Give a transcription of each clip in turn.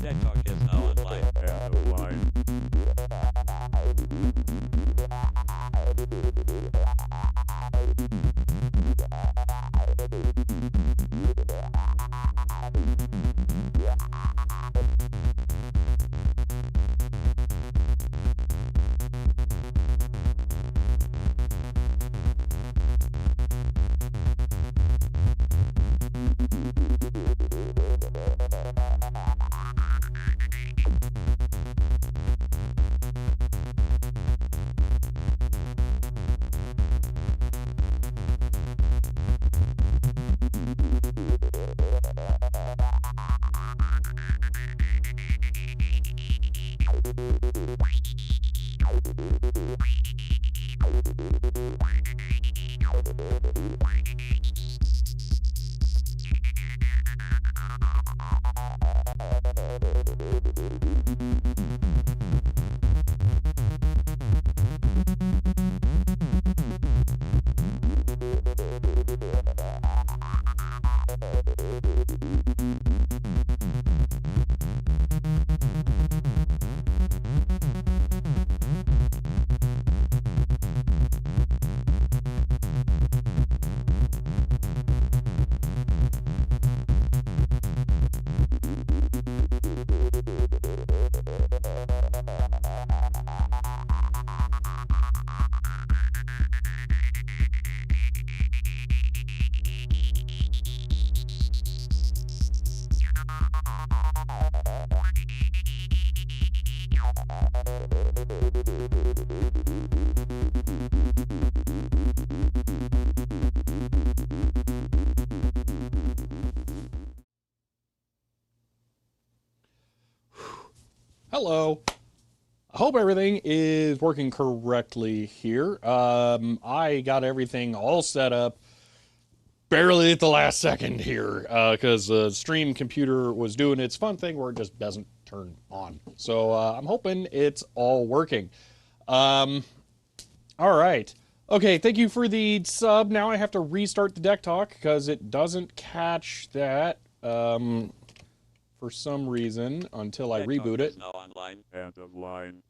Debug is now online. End of line. Hello. I hope everything is working correctly here. I got everything all set up barely at the last second here because the stream computer was doing its fun thing where it just doesn't turn on. So I'm hoping it's all working. All right. Okay, thank you for the sub. Now I have to restart the deck talk because it doesn't catch that. For some reason until I reboot it. Now online. End of line.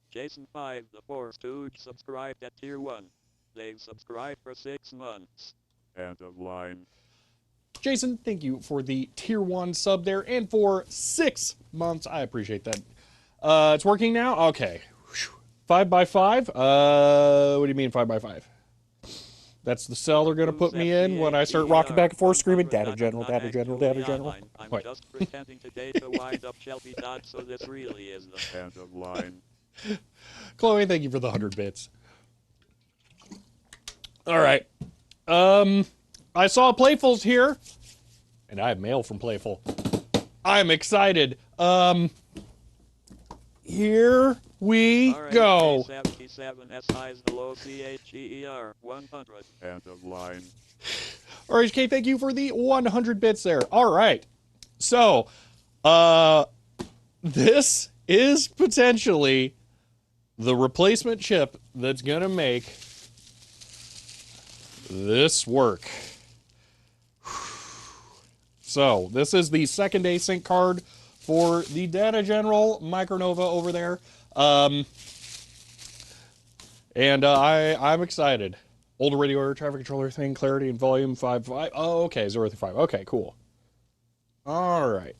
Jason 5, the Force Stooge subscribed at tier 1. They've subscribed for 6 months. End of line. Jason, thank you for the tier 1 sub there and for 6 months. I appreciate that. It's working now? Okay. 5x5? What do you mean 5x5? That's the cell they're going to put me in when I start rocking back and forth screaming, Data General, Data General, Data General. I'm Wait. just pretending today to wind up Shelby Dodd, so this really is the End of line. Chloe, thank you for the 100 bits. All right. I saw Playful's here, and I have mail from Playful. I'm excited. Here we go. 77 SI's the low CHER 100. End of line. RHK, thank you for the 100 bits there. All right. So, this is potentially the replacement chip that's going to make this work. So, this is the second async card for the Data General Micronova over there. I'm excited. Older radio air traffic controller thing, clarity and volume 5.5. Oh, okay, 0-5. Okay, cool. All right.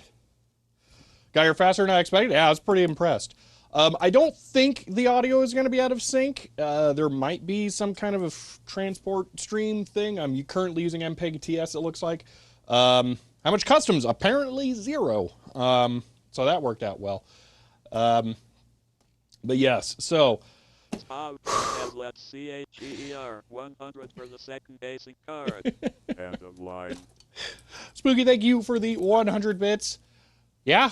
Got here faster than I expected? Yeah, I was pretty impressed. I don't think the audio is going to be out of sync. There might be some kind of a transport stream thing. I'm currently using MPEG TS, it looks like. How much customs? Apparently 0. So that worked out well. But yes, so... Let's CHER 100 for the second basic card. End of line. Spooky, thank you for the 100 bits. Yeah,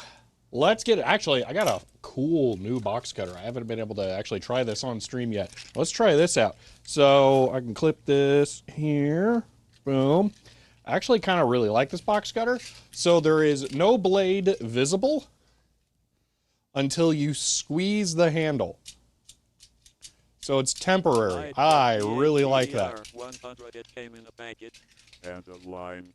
let's get it. Actually, I got a cool new box cutter. I haven't been able to actually try this on stream yet. Let's try this out. So I can clip this here. Boom. I actually kind of really like this box cutter. So there is no blade visible until you squeeze the handle. So it's temporary. I really like that. 100, it came in a package. End of line.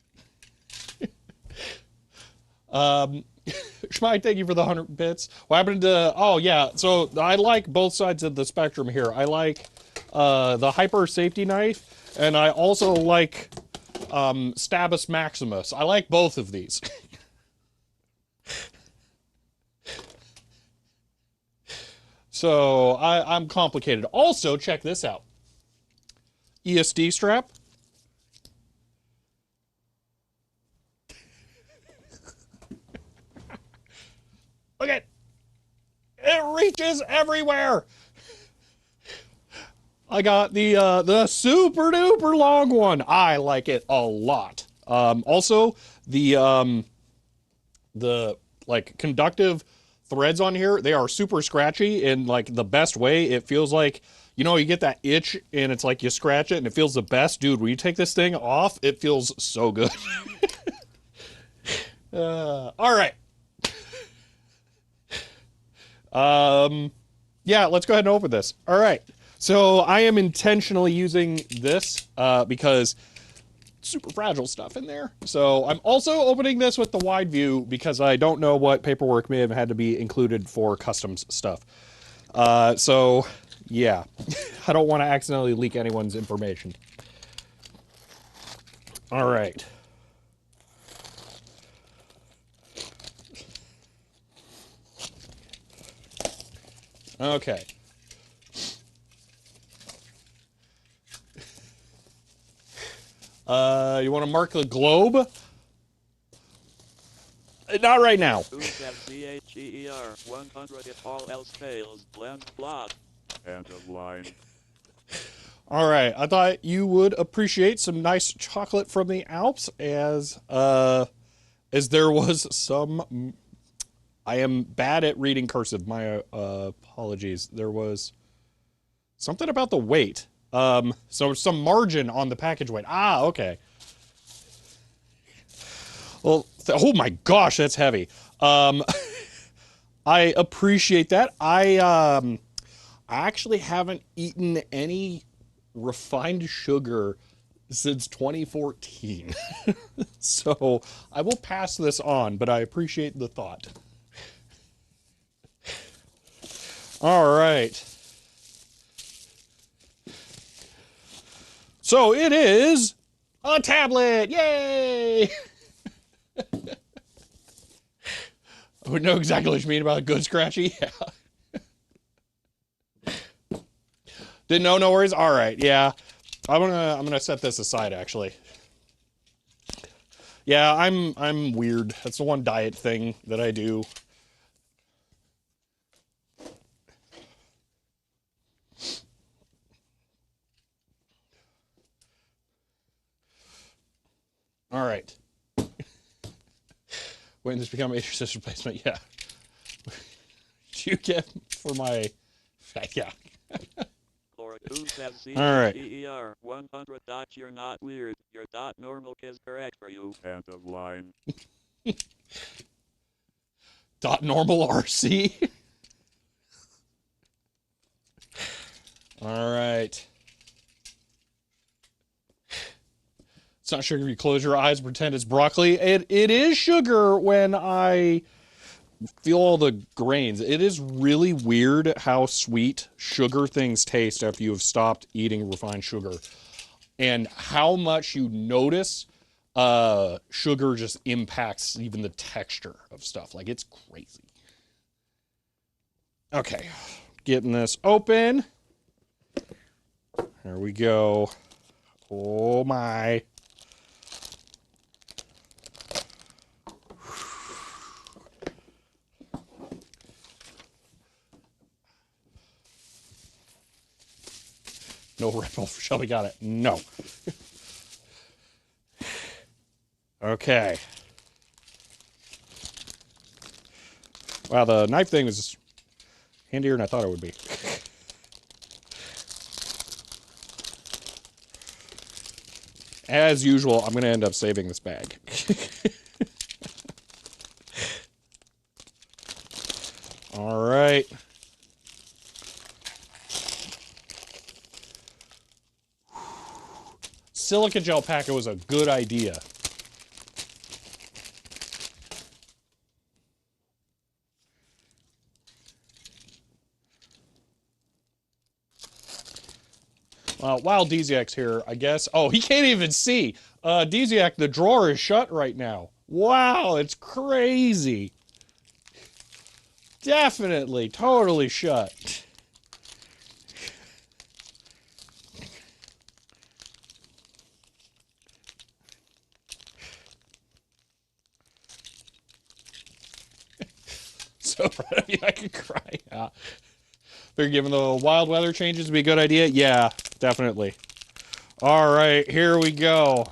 Schmite, thank you for the 100 bits. What happened to... Oh, yeah. So I like both sides of the spectrum here. I like the Hyper Safety Knife, and I also like Stabus Maximus. I like both of these. So I'm complicated. Also, check this out. ESD strap. Look at it. It reaches everywhere. I got the super duper long one. I like it a lot. Also the like conductive threads on here, they are super scratchy in like the best way. It feels like, you know, you get that itch and it's like you scratch it and it feels the best. Dude, when you take this thing off, it feels so good. All right. Yeah, let's go ahead and open this. All right. So I am intentionally using this because super fragile stuff in there. So I'm also opening this with the wide view because I don't know what paperwork may have had to be included for customs stuff. So yeah, I don't want to accidentally leak anyone's information. All right. Okay. You want to mark the globe? Not right now. CHEER 100 if all else fails. Blend plot. And a line. All right. I thought you would appreciate some nice chocolate from the Alps as there was some... I am bad at reading cursive. My apologies. There was something about the weight. So some margin on the package weight. Ah, okay. Well, oh my gosh, that's heavy. I appreciate that. I actually haven't eaten any refined sugar since 2014. So I will pass this on, but I appreciate the thought. All right. So it is a tablet. Yay! I would know exactly what you mean about a good scratchy. Yeah. Didn't know, no worries. All right, yeah. I'm gonna set this aside actually. Yeah, I'm weird. That's the one diet thing that I do. All right. When this become a sister replacement, yeah. You get for my, yeah. Or who says All right. CHEER 100 dot you're not weird. Your dot normal is correct for you. And a line. Dot normal RC. All right. It's not sugar if you close your eyes and pretend it's broccoli. It is sugar when I feel all the grains. It is really weird how sweet sugar things taste after you have stopped eating refined sugar. And how much you notice sugar just impacts even the texture of stuff. Like, it's crazy. Okay, getting this open. There we go. Oh my. No Red Bull for Shelby, got it. No. Okay. Wow, the knife thing was handier than I thought it would be. As usual, I'm going to end up saving this bag. All right. Silica gel packet was a good idea. While Desiak's here, I guess. Oh, he can't even see. Desiak, the drawer is shut right now. Wow, it's crazy. Definitely, totally shut. So proud of you, I could cry. Figure given the wild weather changes would be a good idea? Yeah, definitely. All right, here we go.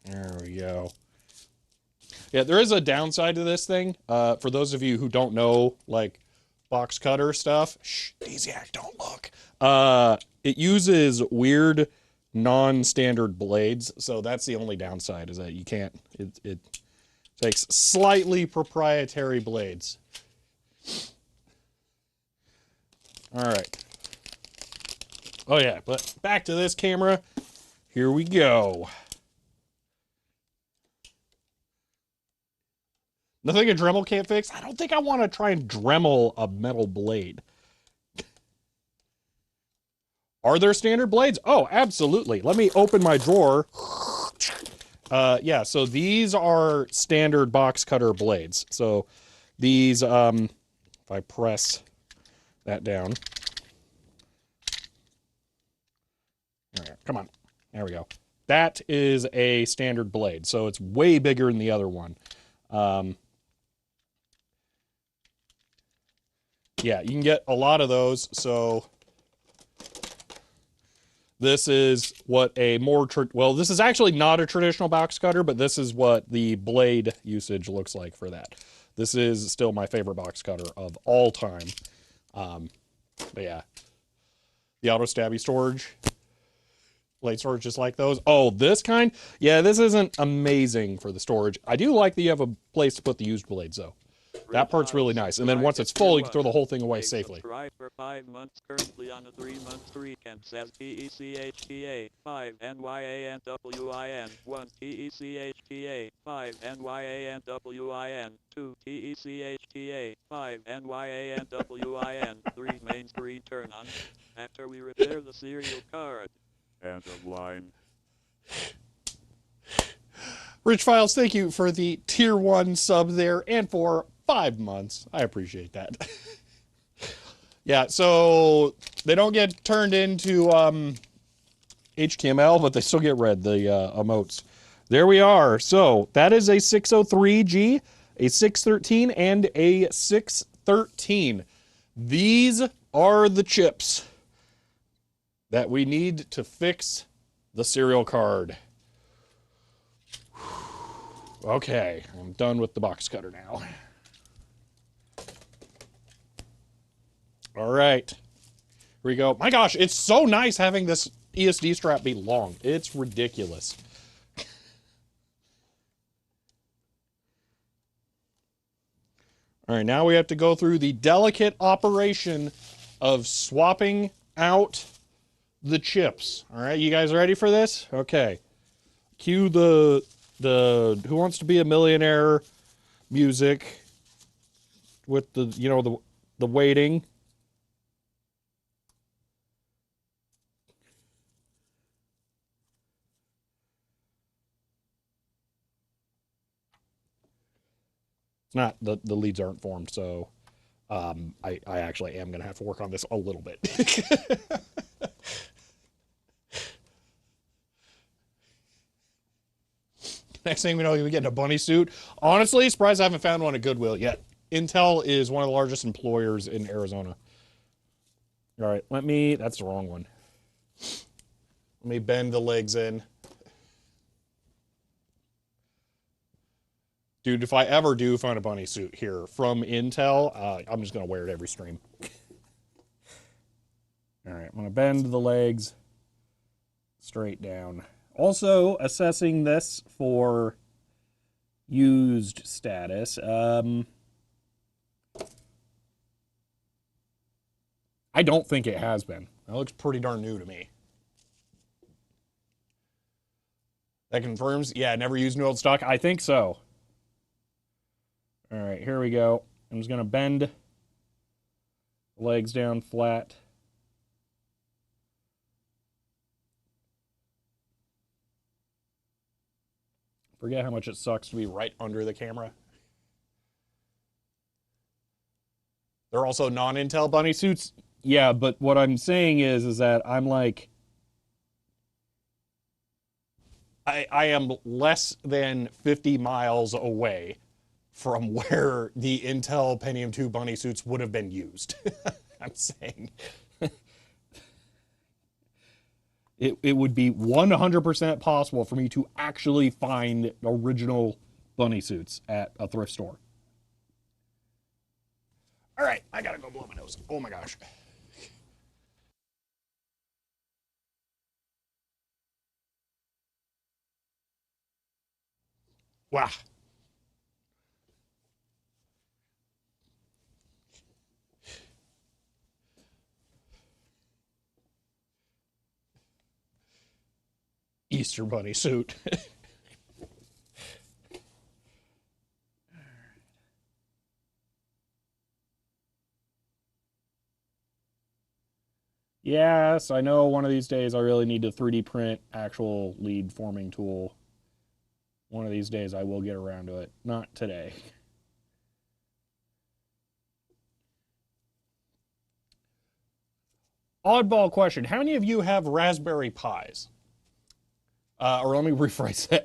There we go. Yeah, there is a downside to this thing. For those of you who don't know, like, box cutter stuff. Shh, Desiak, don't look. It uses weird non-standard blades, so that's the only downside, is that you can't, it takes slightly proprietary blades. All right. Oh yeah, but back to this camera. Here we go. Nothing a Dremel can't fix? I don't think I want to try and Dremel a metal blade. Are there standard blades? Oh, absolutely. Let me open my drawer. Yeah, so these are standard box cutter blades. So these, if I press that down. All right, come on. There we go. That is a standard blade, so it's way bigger than the other one. Yeah, you can get a lot of those, so this is what a more, well, this is actually not a traditional box cutter, but this is what the blade usage looks like for that. This is still my favorite box cutter of all time. But yeah, the auto stabby storage, blade storage, just like those. Oh, this kind? Yeah, this isn't amazing for the storage. I do like that you have a place to put the used blades, though. That part's really nice. And then once it's full, you can throw the whole thing away safely. Subscribe for 5 months, currently on a 3-month streak, and says TECHTA 5 NYANWIN 1 TECHTA 5 NYANWIN 2 TECHTA 5 NYANWIN 3 main screen turn on after we repair the serial card. And a line. Rich Files, thank you for the tier 1 sub there and for 5 months. I appreciate that. Yeah, so they don't get turned into HTML, but they still get read, the emotes. There we are. So that is a 603G, a 613, and a 613. These are the chips that we need to fix the serial card. Okay, I'm done with the box cutter now. All right, here we go. My gosh, it's so nice having this ESD strap be long. It's ridiculous. All right, now we have to go through the delicate operation of swapping out the chips. All right, you guys ready for this? Okay. Cue the Who Wants to Be a Millionaire music with the, you know, the waiting. It's not, the leads aren't formed, so I actually am going to have to work on this a little bit. Next thing we know, we get a bunny suit. Honestly, surprised I haven't found one at Goodwill yet. Intel is one of the largest employers in Arizona. All right, that's the wrong one. Let me bend the legs in. Dude, if I ever do find a bunny suit here from Intel, I'm just going to wear it every stream. All right, I'm going to bend the legs straight down. Also, assessing this for used status. I don't think it has been. That looks pretty darn new to me. That confirms, yeah, never used new old stock. I think so. All right, here we go. I'm just going to bend the legs down flat. Forget how much it sucks to be right under the camera. They're also non-Intel bunny suits. Yeah, but what I'm saying is that I'm like, I am less than 50 miles away from where the Intel Pentium 2 bunny suits would have been used. I'm saying it would be 100% possible for me to actually find original bunny suits at a thrift store. All right, I gotta go blow my nose. Oh my gosh. Wow. Easter bunny suit. Yes, I know one of these days I really need to 3D print actual lead forming tool. One of these days I will get around to it. Not today. Oddball question. How many of you have Raspberry Pis? Or let me rephrase that,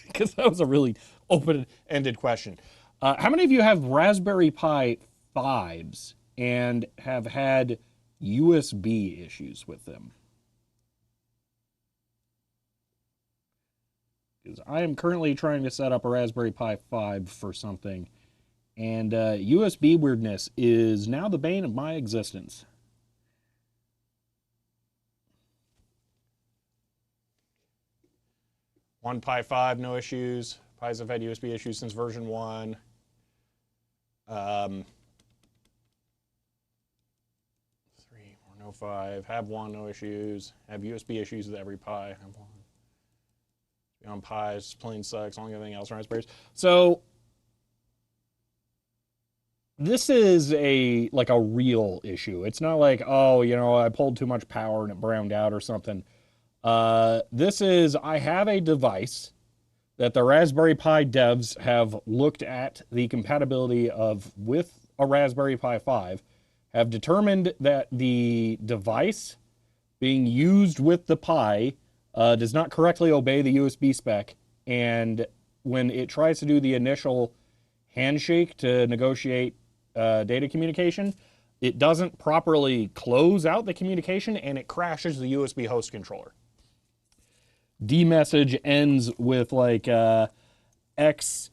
because that was a really open-ended question. How many of you have Raspberry Pi 5s and have had USB issues with them? Because I am currently trying to set up a Raspberry Pi 5 for something, and USB weirdness is now the bane of my existence. One Pi 5, no issues. Pis have had USB issues since version 1. 3, 4, no 5. Have 1, no issues. Have USB issues with every Pi. Have 1. Beyond Pis, plain sucks. Only anything else on Raspberries. So this is a real issue. It's not like, oh, I pulled too much power and it browned out or something. This is, I have a device that the Raspberry Pi devs have looked at the compatibility of with a Raspberry Pi 5, have determined that the device being used with the Pi does not correctly obey the USB spec, and when it tries to do the initial handshake to negotiate data communication, it doesn't properly close out the communication and it crashes the USB host controller. D message ends with like X,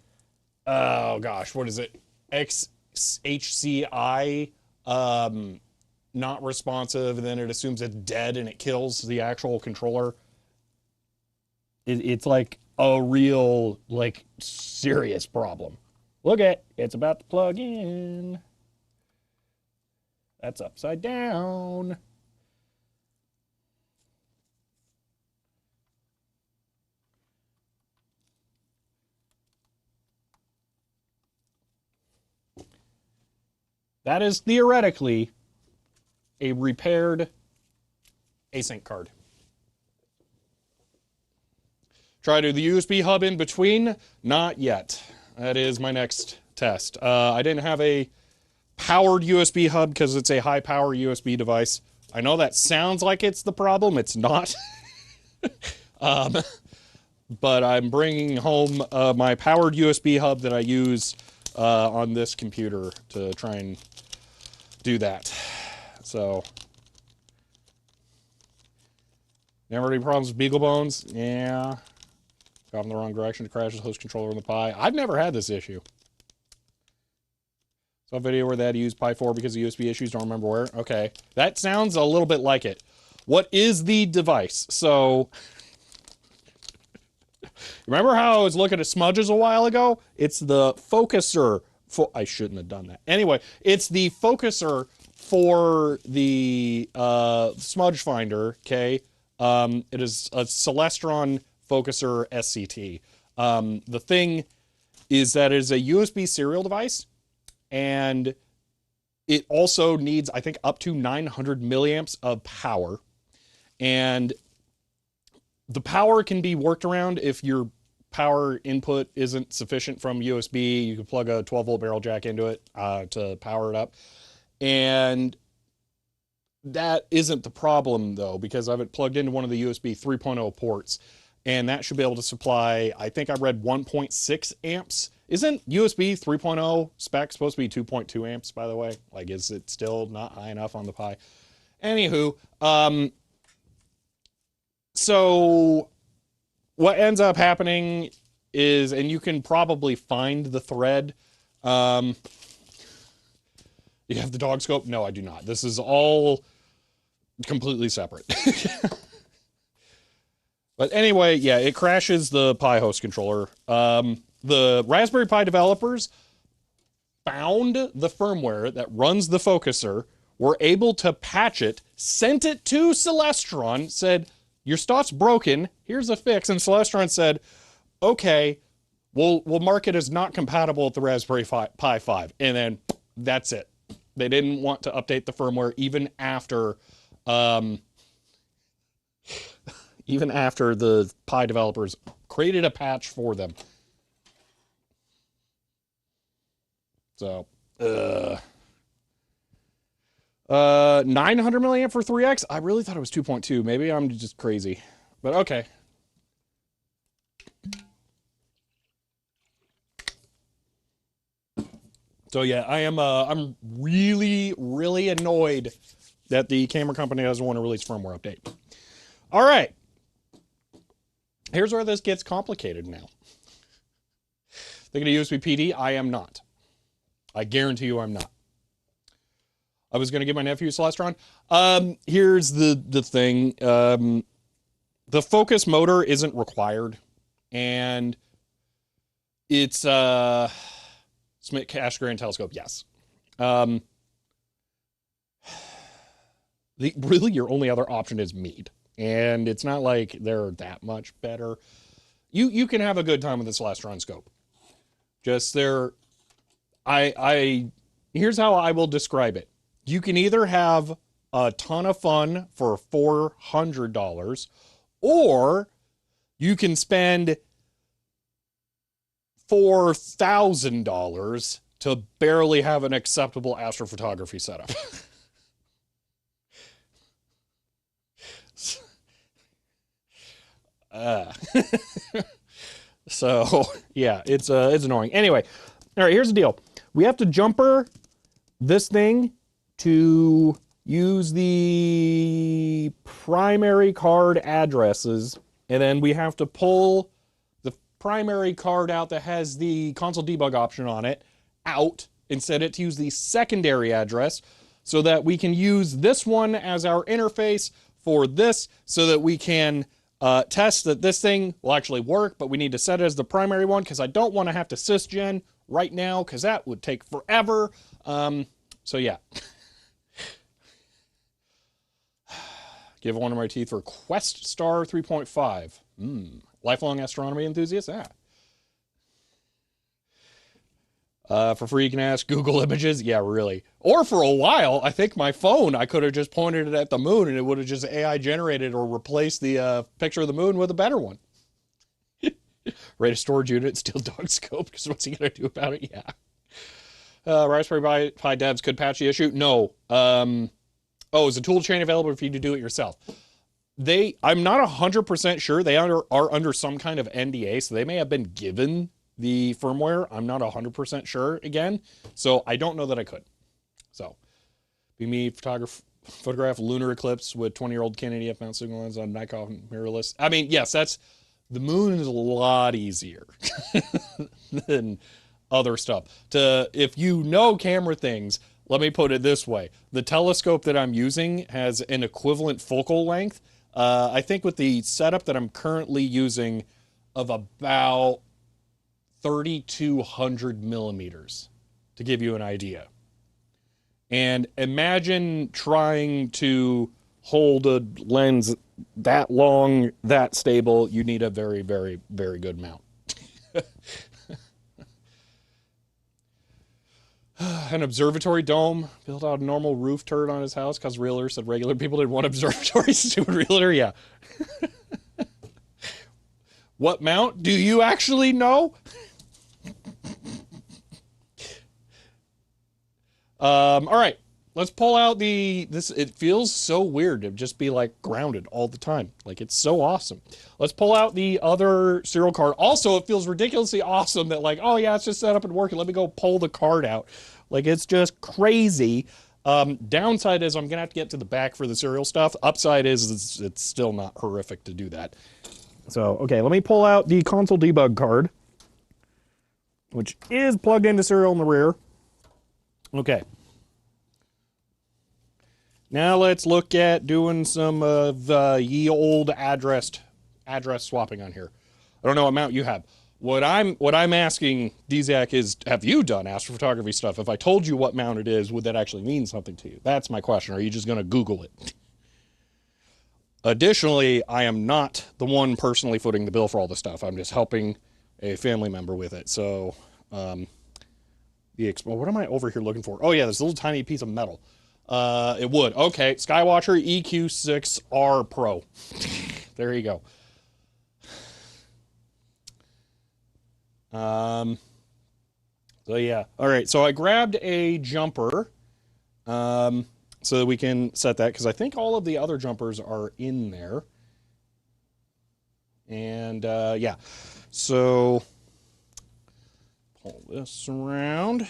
oh gosh, what is it? XHCI not responsive, and then it assumes it's dead and it kills the actual controller. It's like a real, like, serious problem. Look at, it's about to plug in. That's upside down. That is theoretically a repaired Async card. Try to do the USB hub in between? Not yet. That is my next test. I didn't have a powered USB hub because it's a high power USB device. I know that sounds like it's the problem. It's not. But I'm bringing home my powered USB hub that I use on this computer to try and do that. So, never any problems with Beagle Bones? Yeah. Got in the wrong direction to crash the host controller on the Pi. I've never had this issue. Saw a video where they had to use Pi 4 because of USB issues. Don't remember where. Okay. That sounds a little bit like it. What is the device? So, remember how I was looking at smudges a while ago? It's the focuser. I shouldn't have done that. Anyway, it's the focuser for the smudge finder, okay? It is a Celestron focuser SCT. The thing is that it is a USB serial device, and it also needs, I think, up to 900 milliamps of power. And the power can be worked around if your power input isn't sufficient from USB. You can plug a 12-volt barrel jack into it to power it up. And that isn't the problem, though, because I have it plugged into one of the USB 3.0 ports, and that should be able to supply, I think I read 1.6 amps. Isn't USB 3.0 spec supposed to be 2.2 amps, by the way? Like, is it still not high enough on the Pi? Anywho, so what ends up happening is, and you can probably find the thread. You have the dog scope? No, I do not. This is all completely separate. But anyway, yeah, it crashes the Pi host controller. The Raspberry Pi developers found the firmware that runs the focuser, were able to patch it, sent it to Celestron, said, your stuff's broken, here's a fix. And Celestron said, okay, we'll mark it as not compatible with the Raspberry Pi 5. And then that's it. They didn't want to update the firmware even after the Pi developers created a patch for them. So, 900 milliamp for 3X? I really thought it was 2.2. Maybe I'm just crazy, but okay. So yeah, I'm really, really annoyed that the camera company doesn't want to release firmware update. All right. Here's where this gets complicated now. Thinking of USB PD? I am not. I guarantee you I'm not. I was going to give my nephew Celestron. Here's the thing. The focus motor isn't required. And it's Smith Cash Grand Telescope, yes. Really, your only other option is Mead. And it's not like they're that much better. You can have a good time with the Celestron scope. Just here's how I will describe it. You can either have a ton of fun for $400, or you can spend $4,000 to barely have an acceptable astrophotography setup. So yeah, it's annoying. Anyway, all right, here's the deal. We have to jumper this thing to use the primary card addresses, and then we have to pull the primary card out that has the console debug option on it out and set it to use the secondary address so that we can use this one as our interface for this, so that we can test that this thing will actually work, but we need to set it as the primary one because I don't want to have to sysgen right now because that would take forever. So yeah. Give one of my teeth for Quest Star 3.5. Lifelong astronomy enthusiast? Ah. For free, you can ask Google Images. Yeah, really. Or for a while, I think my phone, I could have just pointed it at the moon and it would have just AI generated or replaced the picture of the moon with a better one. Rate a storage unit, still dog scope, because what's he going to do about it? Yeah. Raspberry Pi devs could patch the issue? No. Is the tool chain available for you to do it yourself? I'm not 100% sure. They are under some kind of NDA, so they may have been given the firmware. I'm not 100% sure again, so I don't know that I could. So, be me, photograph lunar eclipse with 20-year-old Canon EF mount signal lens on Nikon mirrorless. I mean, yes, the moon is a lot easier than other stuff. If you know camera things, let me put it this way. The telescope that I'm using has an equivalent focal length. I think with the setup that I'm currently using of about 3,200 millimeters, to give you an idea. And imagine trying to hold a lens that long, that stable. You need a very, very, very good mount. An observatory dome built out a normal roof turret on his house because realtor said regular people didn't want observatory. Stupid realtor, yeah. What mount? Do you actually know? All right. Let's pull out this. It feels so weird to just be like grounded all the time. Like it's so awesome. Let's pull out the other serial card. Also, it feels ridiculously awesome that like, oh yeah, it's just set up and working. Let me go pull the card out. Like it's just crazy. Downside is I'm gonna have to get to the back for the serial stuff. Upside is it's still not horrific to do that. So okay, let me pull out the console debug card, which is plugged into serial in the rear. Okay. Now let's look at doing some of the ye old address swapping on here. I don't know what mount you have. What I'm asking DZAC is, have you done astrophotography stuff? If I told you what mount it is, would that actually mean something to you? That's my question. Or are you just going to Google it? Additionally, I am not the one personally footing the bill for all the stuff. I'm just helping a family member with it. So, what am I over here looking for? Oh yeah, this little tiny piece of metal. It would. Okay, Skywatcher EQ6R Pro. There you go. So yeah. All right, so I grabbed a jumper so that we can set that, because I think all of the other jumpers are in there. And yeah, so pull this around.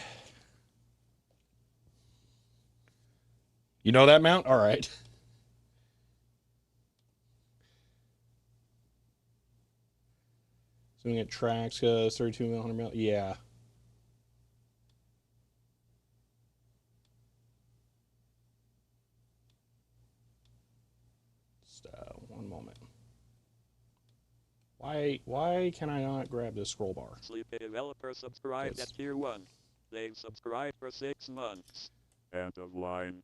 You know that mount? All right. So we get tracks, 32 100 mil. Yeah. Just one moment. Why can I not grab this scroll bar? Sleepy developer subscribed at tier 1. They've subscribed for 6 months. End of line.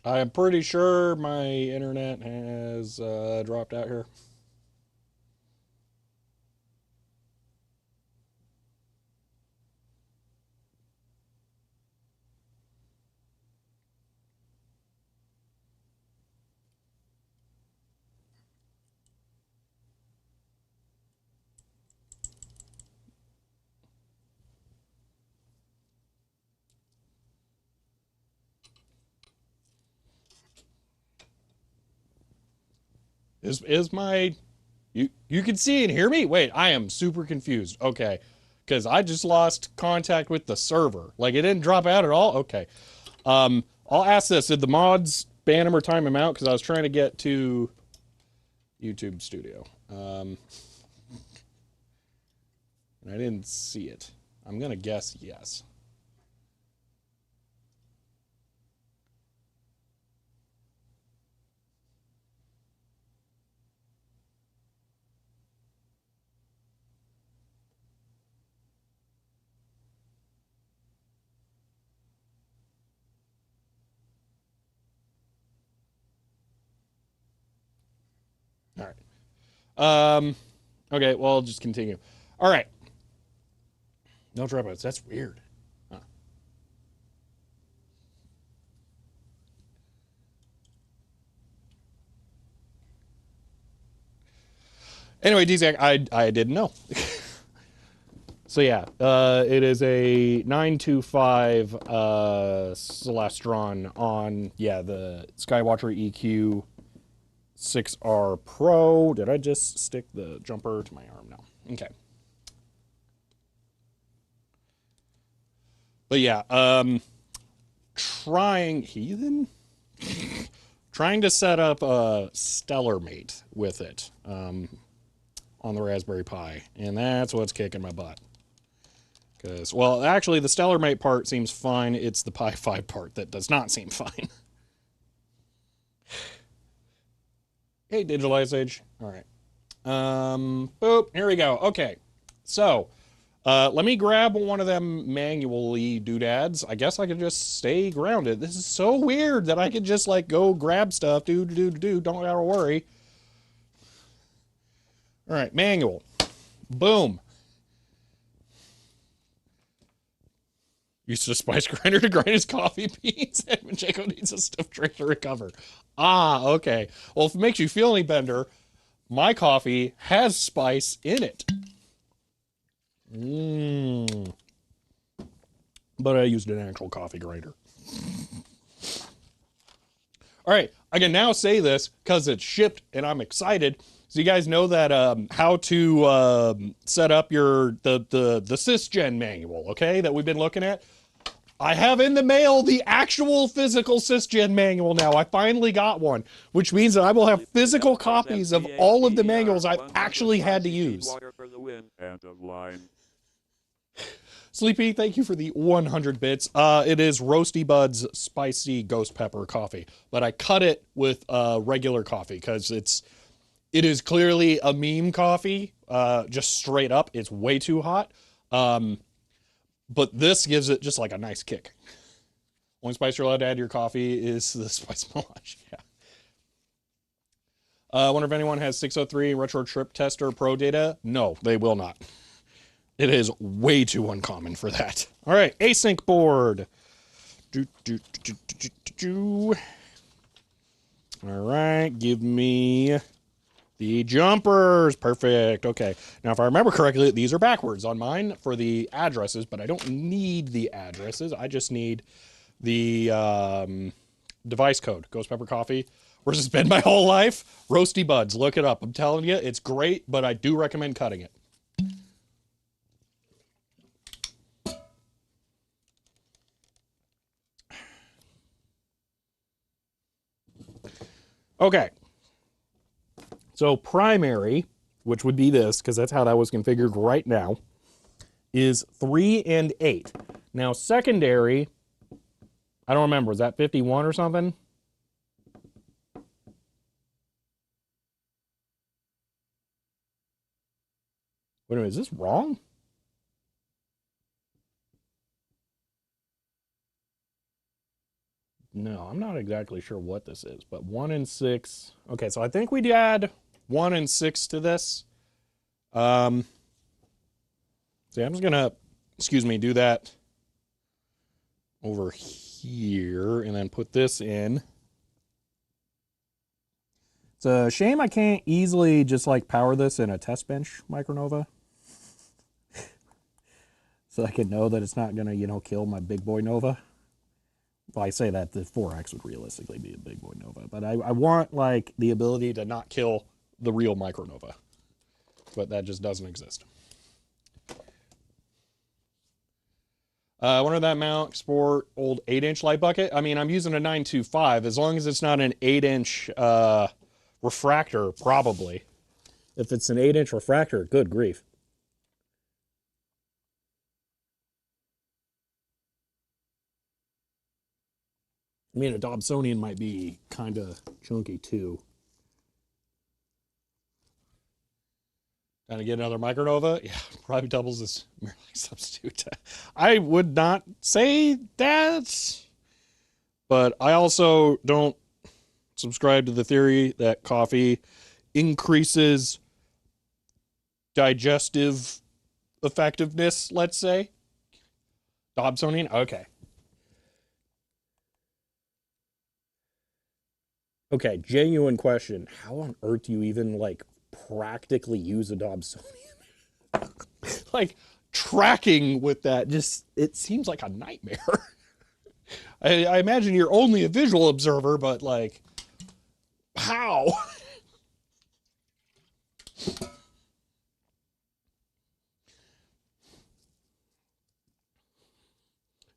I am pretty sure my internet has dropped out here. Is my you can see and hear me? Wait, I am super confused. Okay. Because I just lost contact with the server. Like it didn't drop out at all? Okay. I'll ask this. Did the mods ban him or time him out? Because I was trying to get to YouTube Studio. And I didn't see it. I'm gonna guess yes. All right. Okay, well, I'll just continue. All right. No dropouts. That's weird. Huh. Anyway, DZAC, I didn't know. So yeah, it is a 925 Celestron on, yeah, the Skywatcher EQ 6R Pro. Did I just stick the jumper to my arm? No. Okay. But yeah, trying to set up a Stellar Mate with it on the Raspberry Pi, and that's what's kicking my butt. Because, well, actually, the Stellar Mate part seems fine. It's the Pi 5 part that does not seem fine. Hey, Digital Ice Age. All right. Boop. Here we go. Okay. So, let me grab one of them manually doodads. I guess I could just stay grounded. This is so weird that I could just like go grab stuff. Do. Don't gotta worry. All right. Manual. Boom. Used a spice grinder to grind his coffee beans, and when Jaco needs a stiff drink to recover. Ah, okay. Well, if it makes you feel any better, my coffee has spice in it. Mmm. But I used an actual coffee grinder. All right, I can now say this because it's shipped and I'm excited. So you guys know that how to set up the sysgen manual, okay, that we've been looking at. I have in the mail the actual physical sysgen manual now. I finally got one, which means that I will have physical copies of all of the manuals I've actually had to use. End of line. Sleepy, thank you for the 100 bits. It is Roasty Bud's Spicy Ghost Pepper coffee, but I cut it with regular coffee because it is clearly a meme coffee, just straight up. It's way too hot. But this gives it just like a nice kick. Only spice you're allowed to add to your coffee is the spice melange. Yeah. I wonder if anyone has 603 Retro Trip Tester Pro data. No, they will not. It is way too uncommon for that. All right, async board. All right, give me the jumpers. Perfect. Okay. Now, if I remember correctly, these are backwards on mine for the addresses, but I don't need the addresses. I just need the device code. Ghost Pepper Coffee. Where's it been my whole life? Roasty Buds. Look it up. I'm telling you, it's great, but I do recommend cutting it. Okay. So primary, which would be this, because that's how that was configured right now, is 3 and 8. Now secondary, I don't remember, was that 51 or something? Wait a minute, is this wrong? No, I'm not exactly sure what this is, but 1 and 6. Okay, so I think we'd add 1 and 6 to this. So I'm just gonna, do that over here and then put this in. It's a shame I can't easily just like power this in a test bench micronova. So I can know that it's not gonna, kill my big boy Nova. Well, I say that the 4X would realistically be a big boy Nova, but I want like the ability to not kill the real micronova, but that just doesn't exist. I wonder that mount export old 8-inch light bucket. I mean, I'm using a 925. As long as it's not an 8-inch refractor, probably. If it's an 8-inch refractor, good grief. I mean, a Dobsonian might be kind of chunky too. Trying to get another micronova? Yeah, probably doubles as merely substitute. I would not say that, but I also don't subscribe to the theory that coffee increases digestive effectiveness, let's say. Dobsonian? Okay. Okay, genuine question. How on earth do you even, like, practically use a Dobsonian? Like, tracking with that just, it seems like a nightmare. I imagine you're only a visual observer, but, like, how?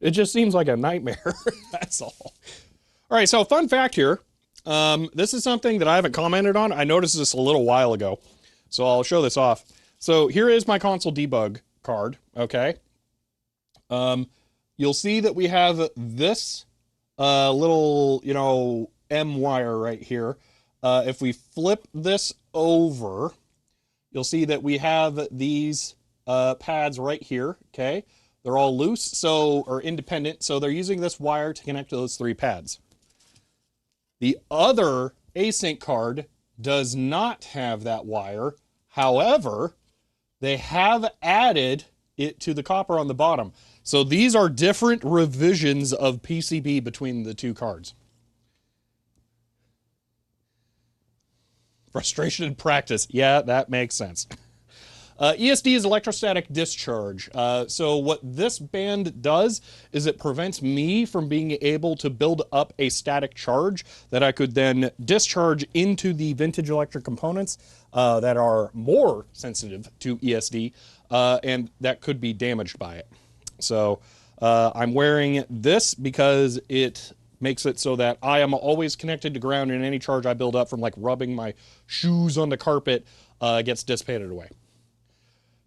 It just seems like a nightmare. That's all. All right, so fun fact here. This is something that I haven't commented on. I noticed this a little while ago, so I'll show this off. So here is my console debug card, okay? You'll see that we have this little, M wire right here. If we flip this over, you'll see that we have these pads right here, okay? They're all loose, or independent, so they're using this wire to connect to those 3 pads. The other Async card does not have that wire. However, they have added it to the copper on the bottom. So these are different revisions of PCB between the 2 cards. Frustration in practice. Yeah, that makes sense. ESD is electrostatic discharge. So what this band does is it prevents me from being able to build up a static charge that I could then discharge into the vintage electric components that are more sensitive to ESD and that could be damaged by it. So I'm wearing this because it makes it so that I am always connected to ground, and any charge I build up from like rubbing my shoes on the carpet gets dissipated away.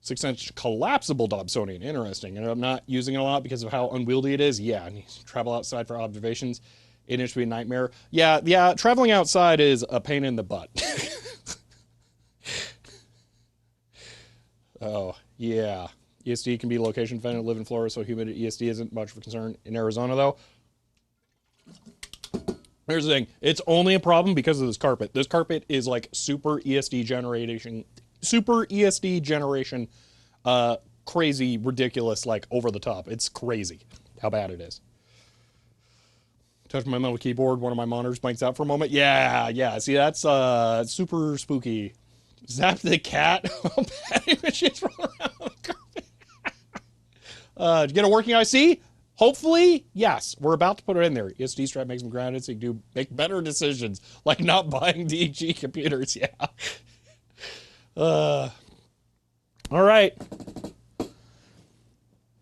6-inch collapsible Dobsonian, interesting. And I'm not using it a lot because of how unwieldy it is. Yeah, I need to travel outside for observations. 8-inch would be a nightmare. Yeah, traveling outside is a pain in the butt. Oh, yeah. ESD can be location dependent, live in Florida, so humid ESD isn't much of a concern. In Arizona, though, here's the thing. It's only a problem because of this carpet. This carpet is like super ESD generation, crazy, ridiculous, like over the top. It's crazy how bad it is. Touch my metal keyboard, one of my monitors blanks out for a moment. Yeah. See, that's super spooky. Zap the cat. Patty machines roll around the carpet. Did you get a working IC? Hopefully, yes. We're about to put it in there. ESD strap makes them grounded so you can make better decisions, like not buying DG computers. Yeah. All right.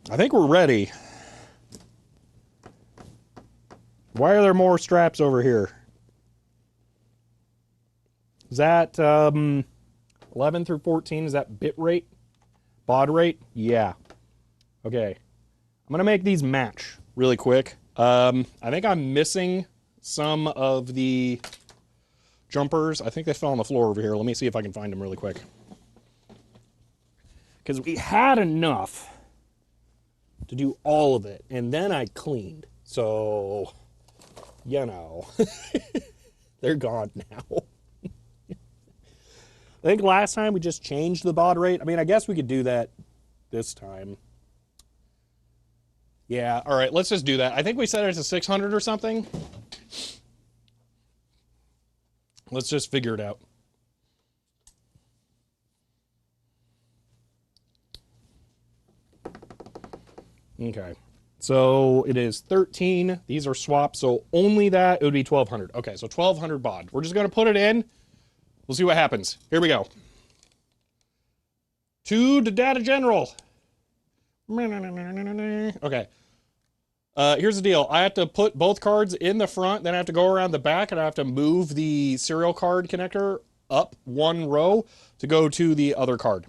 I think we're ready. Why are there more straps over here? Is that 11 through 14? Is that bit rate? Baud rate? Yeah. Okay. I'm going to make these match really quick. I think I'm missing some of the jumpers. I think they fell on the floor over here. Let me see if I can find them really quick. Because we had enough to do all of it, and then I cleaned. So, you know, they're gone now. I think last time we just changed the baud rate. I mean, I guess we could do that this time. Yeah, all right, let's just do that. I think we set it to 600 or something. Let's just figure it out. Okay, so it is 13. These are swapped, so only that, it would be 1200. Okay, so 1200 baud. We're just going to put it in. We'll see what happens. Here we go. To the data general. Okay. Here's the deal. I have to put both cards in the front, then I have to go around the back, and I have to move the serial card connector up one row to go to the other card.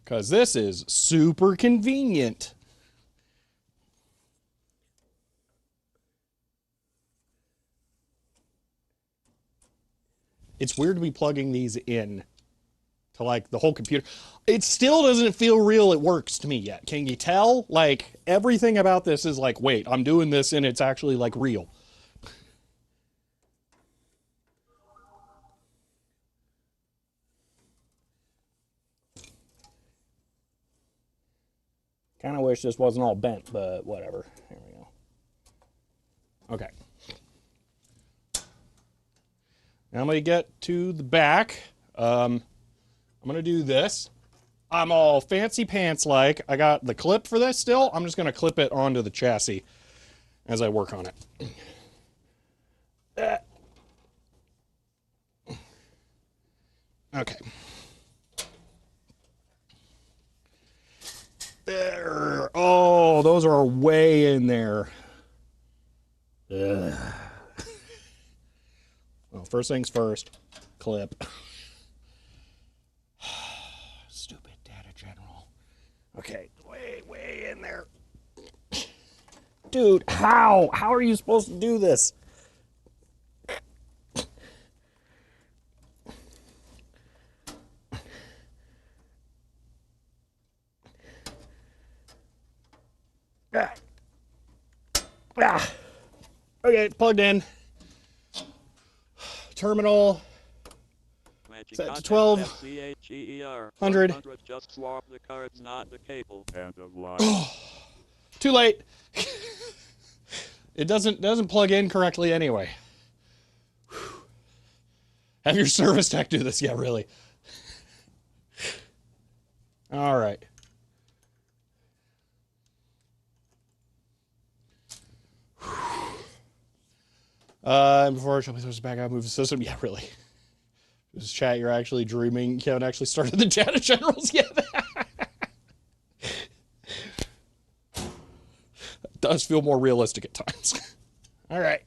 Because this is super convenient. It's weird to be plugging these in to like the whole computer. It still doesn't feel real. It works to me yet. Can you tell? Like everything about this is like, wait, I'm doing this and it's actually like real. Kind of wish this wasn't all bent, but whatever. Here we go. Okay. Now I'm going to get to the back. I'm going to do this. I'm all fancy pants like. I got the clip for this still. I'm just going to clip it onto the chassis as I work on it. Okay. There. Oh, those are way in there. Ugh. Well, first things first. Clip. Stupid data general. Okay, way in there. Dude, how? How are you supposed to do this? Ah. Okay, plugged in. Terminal. Set to 1200. Just swap the cards, not the cable. End of line. Too late. It doesn't plug in correctly anyway. Have your service tech do this. Yeah, really. All right. Before I shall be back out, move the system. Yeah, really. This chat, you're actually dreaming. You haven't actually started the data generals yet. It does feel more realistic at times. All right.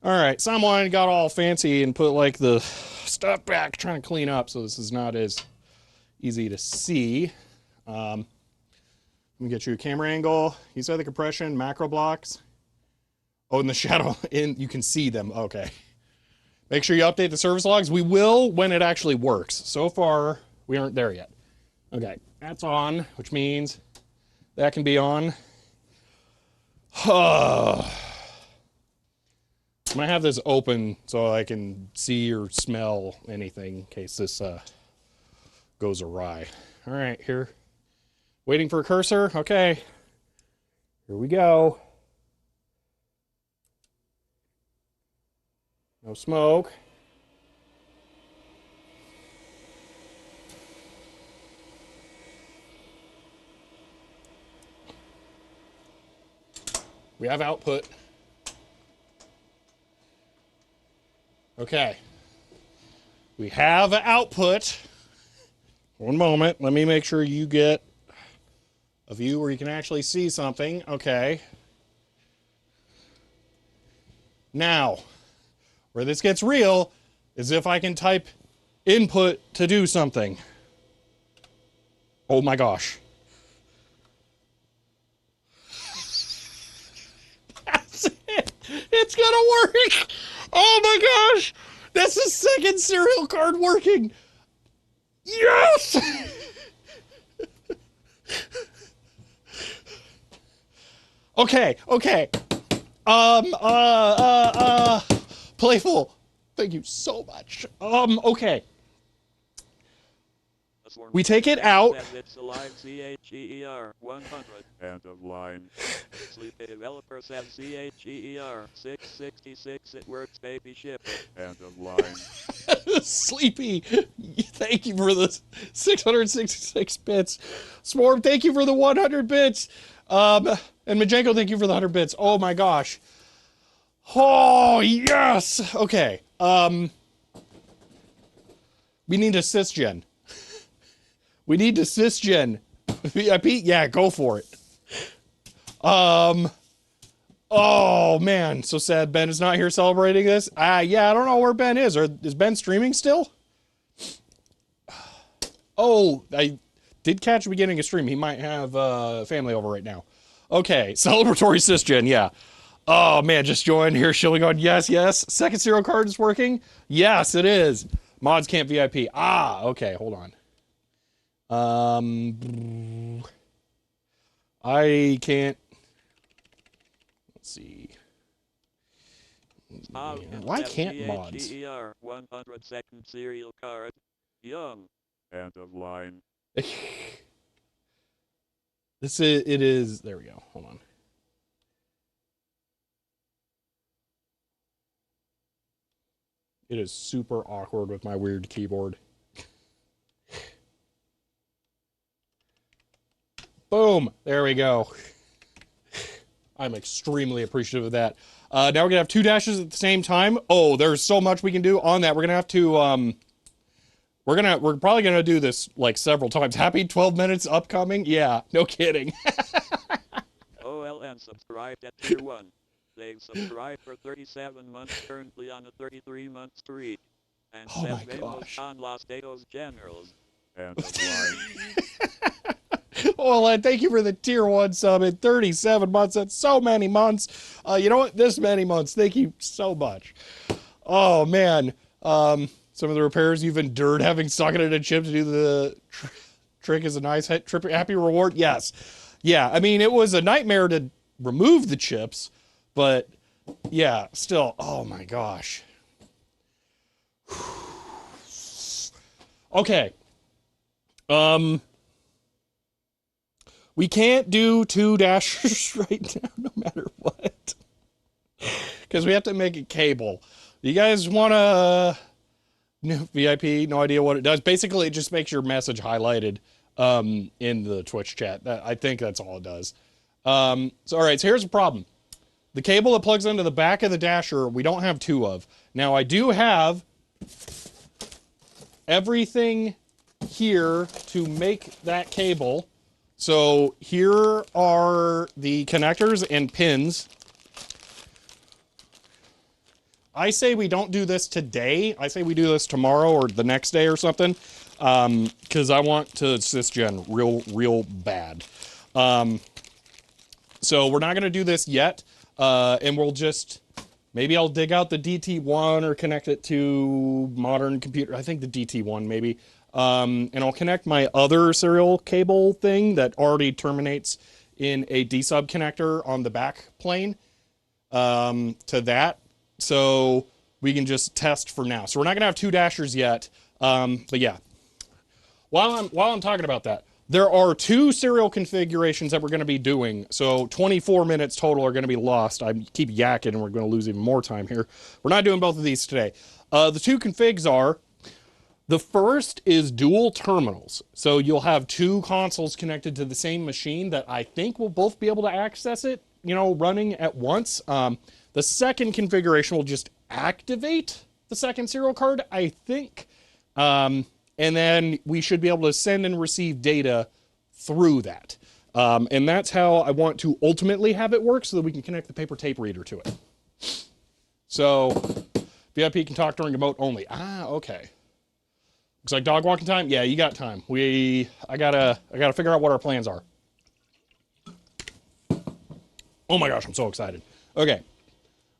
All right. Someone got all fancy and put like the stuff back, trying to clean up, so this is not as easy to see. Let me get you a camera angle. You said the compression, macro blocks. Oh, in the shadow, you can see them. Okay. Make sure you update the service logs. We will when it actually works. So far, we aren't there yet. Okay, that's on, which means that can be on. I'm gonna have this open so I can see or smell anything in case this goes awry. All right, here. Waiting for a cursor. Okay. Here we go. No smoke. We have output. Okay. We have output. One moment. Let me make sure you get a view where you can actually see something. Okay. Now, where this gets real is if I can type input to do something. Oh my gosh. That's it. It's gonna work. Oh my gosh. That's the second serial card working. Yes! Okay. Playful. Thank you so much. Okay. We take it out. It's alive, CHEER 100. End of line. Sleepy developer says CHEER 666. It works, baby ship. End of line. Sleepy, thank you for the 666 bits. Swarm, thank you for the 100 bits. And Majenko, thank you for the 100 bits. Oh my gosh. Oh, yes. Okay. We need a sysgen. We need to sysgen. VIP? Yeah, go for it. Oh, man. So sad Ben is not here celebrating this. Yeah, I don't know where Ben is. Is Ben streaming still? Oh, I did catch the beginning of stream. He might have family over right now. Okay, celebratory sysgen, yeah. Oh, man, just joined here. Shilling on, yes. Second serial card is working? Yes, it is. Mods can't VIP. Okay, hold on. I can't. Let's see. Why can't mods? 100-second serial card. Young. End of line. It is. There we go. Hold on. It is super awkward with my weird keyboard. Boom. There we go. I'm extremely appreciative of that. Now we're gonna have two dashes at the same time. Oh, there's so much we can do on that. We're gonna have to we're probably gonna do this like several times. Happy 12 minutes upcoming. Yeah, no kidding. OLN subscribed at tier 1. They've subscribed for 37 months, currently on a 33-month streak. And Oh my gosh. on Los Datos Generals. End of line. OLN, thank you for the tier 1 sub in 37 months. That's so many months. You know what? This many months. Thank you so much. Oh man. Some of the repairs you've endured having socketed a chip to do the trick is a nice happy reward. Yes. Yeah, I mean, it was a nightmare to remove the chips, but yeah, still, oh my gosh. Okay. We can't do 2 dashers right now, no matter what. Because we have to make a cable. You guys want to... VIP, no idea what it does. Basically, it just makes your message highlighted in the Twitch chat. I think that's all it does. All right, so here's the problem. The cable that plugs into the back of the dasher, we don't have 2 of. Now, I do have everything here to make that cable. So here are the connectors and pins. I say we don't do this today. I say we do this tomorrow or the next day or something. Because I want to sysgen real bad. So we're not going to do this yet. And we'll just, maybe I'll dig out the DT1 or connect it to modern computer. I think the DT1 maybe. And I'll connect my other serial cable thing that already terminates in a D-sub connector on the back plane to that. So we can just test for now. So we're not going to have 2 dashers yet. But yeah, while I'm talking about that, there are 2 serial configurations that we're going to be doing. So 24 minutes total are going to be lost. I keep yakking and we're going to lose even more time here. We're not doing both of these today. The 2 configs are, the first is dual terminals. So you'll have 2 consoles connected to the same machine that I think will both be able to access it, you know, running at once. The second configuration will just activate the second serial card, I think. And then we should be able to send and receive data through that. And that's how I want to ultimately have it work so that we can connect the paper tape reader to it. So VIP can talk during remote only. Ah, okay. Looks like dog walking time. Yeah, you got time. I gotta figure out what our plans are. Oh my gosh, I'm so excited. Okay, I'm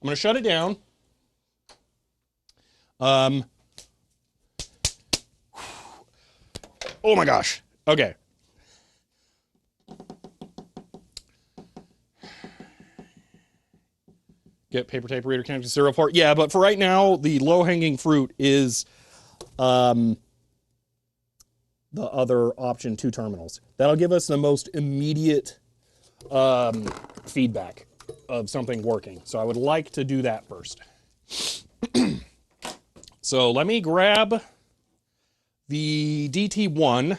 gonna shut it down. Oh my gosh. Okay. Get paper tape reader connected to serial port. Yeah, but for right now, the low-hanging fruit is the other option, 2 terminals. That'll give us the most immediate feedback of something working. So I would like to do that first. So let me grab the DT1.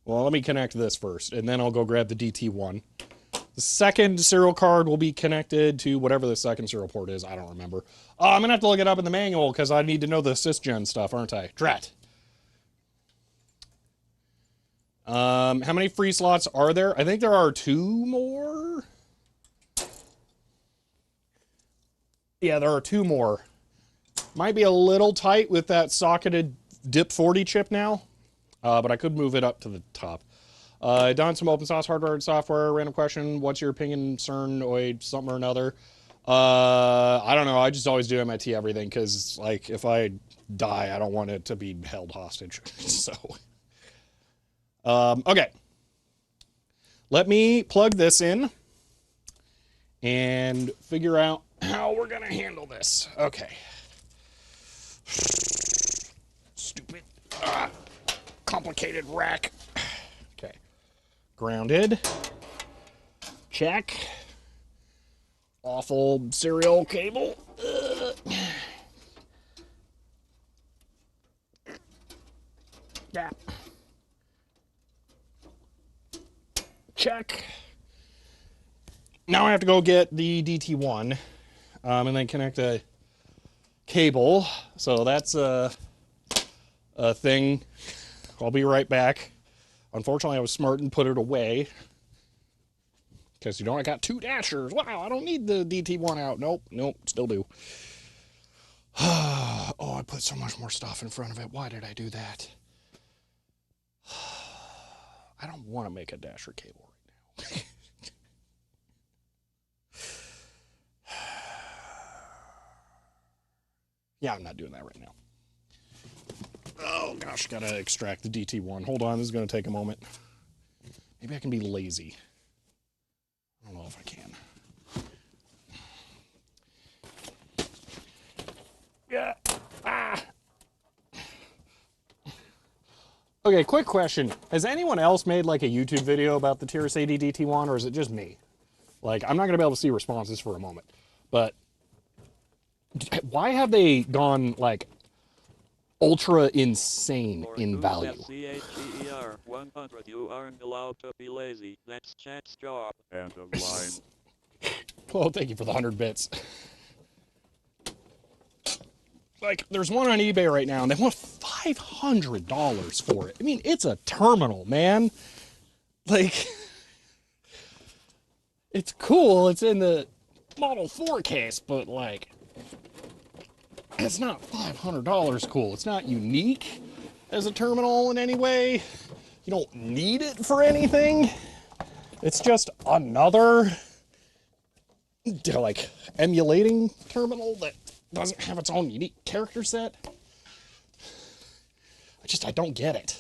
Well, let me connect this first, and then I'll go grab the DT1. The second serial card will be connected to whatever the second serial port is. I don't remember. Oh, I'm going to have to look it up in the manual because I need to know the sysgen stuff, aren't I? Drat. How many free slots are there? I think there are 2 more. Yeah, there are 2 more. Might be a little tight with that socketed DIP 40 chip now, but I could move it up to the top. Done some open source hardware and software. Random question. What's your opinion, CERN, or something or another? I don't know. I just always do MIT everything because, like, if I die, I don't want it to be held hostage. So, okay. Let me plug this in and figure out how we're going to handle this. Okay. Stupid, complicated rack. Okay. Grounded. Check. Awful serial cable. Yeah. Check. Now I have to go get the DT1 and then connect a cable. So that's a thing. I'll be right back. Unfortunately, I was smart and put it away. Because, you know, I got 2 dashers. Wow, I don't need the DT1 out. Nope, still do. Oh, I put so much more stuff in front of it. Why did I do that? I don't want to make a dasher cable right now. Yeah, I'm not doing that right now. Oh, gosh, gotta extract the DT1. Hold on, this is going to take a moment. Maybe I can be lazy. I don't know if I can. Yeah. Ah. Okay, quick question. Has anyone else made like a YouTube video about the Tier ADDT1, or is it just me? Like, I'm not going to be able to see responses for a moment. But why have they gone like ultra insane in value? CHER 100, you aren't allowed to be lazy. That's chat's job. End of line. Well, thank you for the 100 bits. Like, there's one on eBay right now, and they want $500 for it. I mean, it's a terminal, man. Like, it's cool. It's in the Model 4 case, but, like, it's not $500 cool. It's not unique as a terminal in any way. You don't need it for anything. It's just another, like, emulating terminal that doesn't have its own unique character set. I don't get it.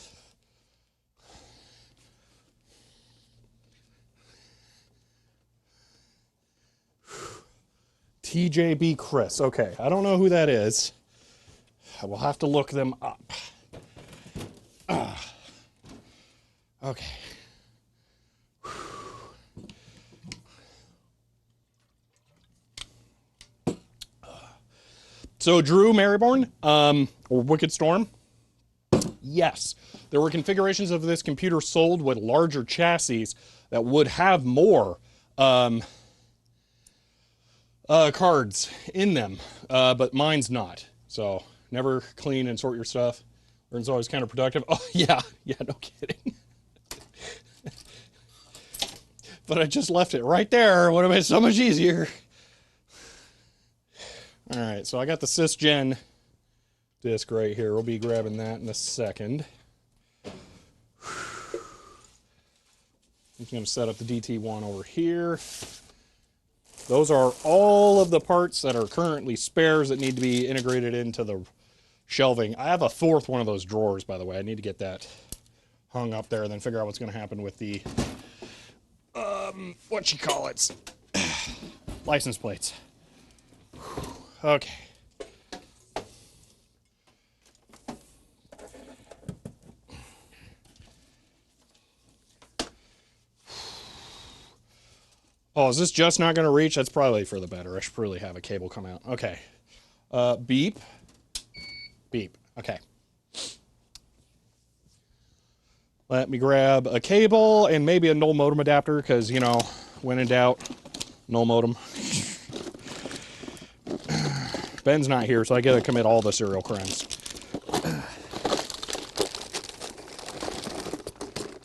TJB Chris. Okay, I don't know who that is. I will have to look them up. Okay. So Drew Maryborn, or Wicked Storm, yes, there were configurations of this computer sold with larger chassis that would have more cards in them, but mine's not. So never clean and sort your stuff. It's always counterproductive. Oh yeah, no kidding. But I just left it right there. It would have been so much easier. All right, so I got the Sysgen disc right here. We'll be grabbing that in a second. I'm just going to set up the DT1 over here. Those are all of the parts that are currently spares that need to be integrated into the shelving. I have a fourth one of those drawers, by the way. I need to get that hung up there and then figure out what's going to happen with the, license plates. Okay. Oh, is this just not going to reach? That's probably for the better. I should probably have a cable come out. Okay. Beep. Beep. Okay. Let me grab a cable and maybe a null modem adapter because, you know, when in doubt, null modem. Ben's not here, so I gotta commit all the serial crimes.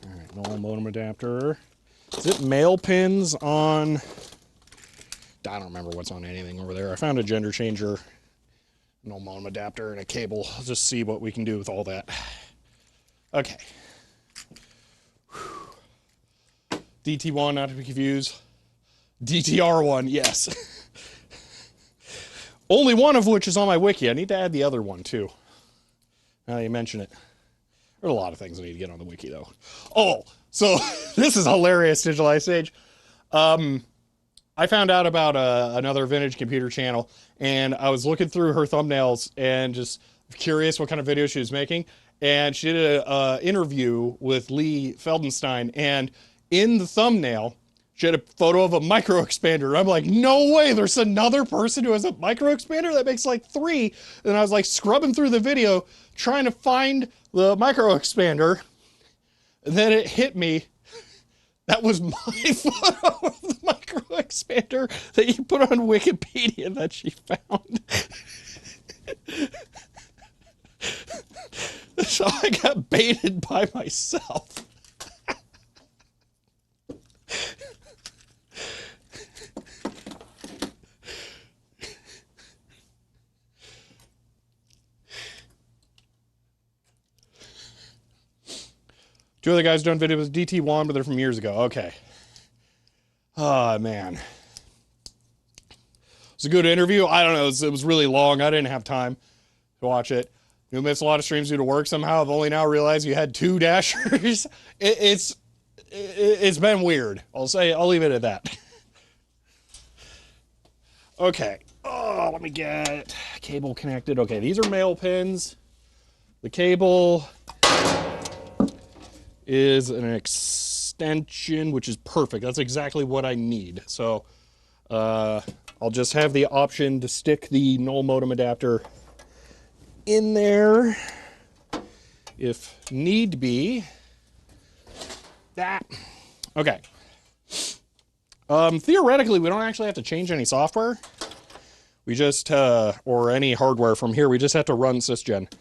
Alright, null modem adapter. Is it male pins on... I don't remember what's on anything over there. I found a gender changer, null modem adapter, and a cable. I'll just see what we can do with all that. Okay. DT1, not to be confused. DTR1, yes. Only one of which is on my wiki. I need to add the other one, too. Now that you mention it. There are a lot of things I need to get on the wiki, though. Oh, so this is hilarious, Digital Ice Age. I found out about another vintage computer channel, and I was looking through her thumbnails and just curious what kind of video she was making. And she did an interview with Lee Feldenstein, and in the thumbnail, she had a photo of a micro expander. I'm like, no way, there's another person who has a micro expander? That makes like 3. And I was like scrubbing through the video, trying to find the micro expander. And then it hit me. That was my photo of the micro expander that you put on Wikipedia that she found. So I got baited by myself. Two other guys done videos with DT1, but they're from years ago. Okay. Oh, man. It was a good interview. I don't know. It was really long. I didn't have time to watch it. You missed a lot of streams due to work somehow. I've only now realized you had 2 dashers. It's it's been weird. I'll leave it at that. Okay. Oh, let me get cable connected. Okay, these are male pins. The cable is an extension, which is perfect. That's exactly what I need. So I'll just have the option to stick the null modem adapter in there if need be. That. Okay. Theoretically, we don't actually have to change any software. We just, or any hardware from here. We just have to run sysgen.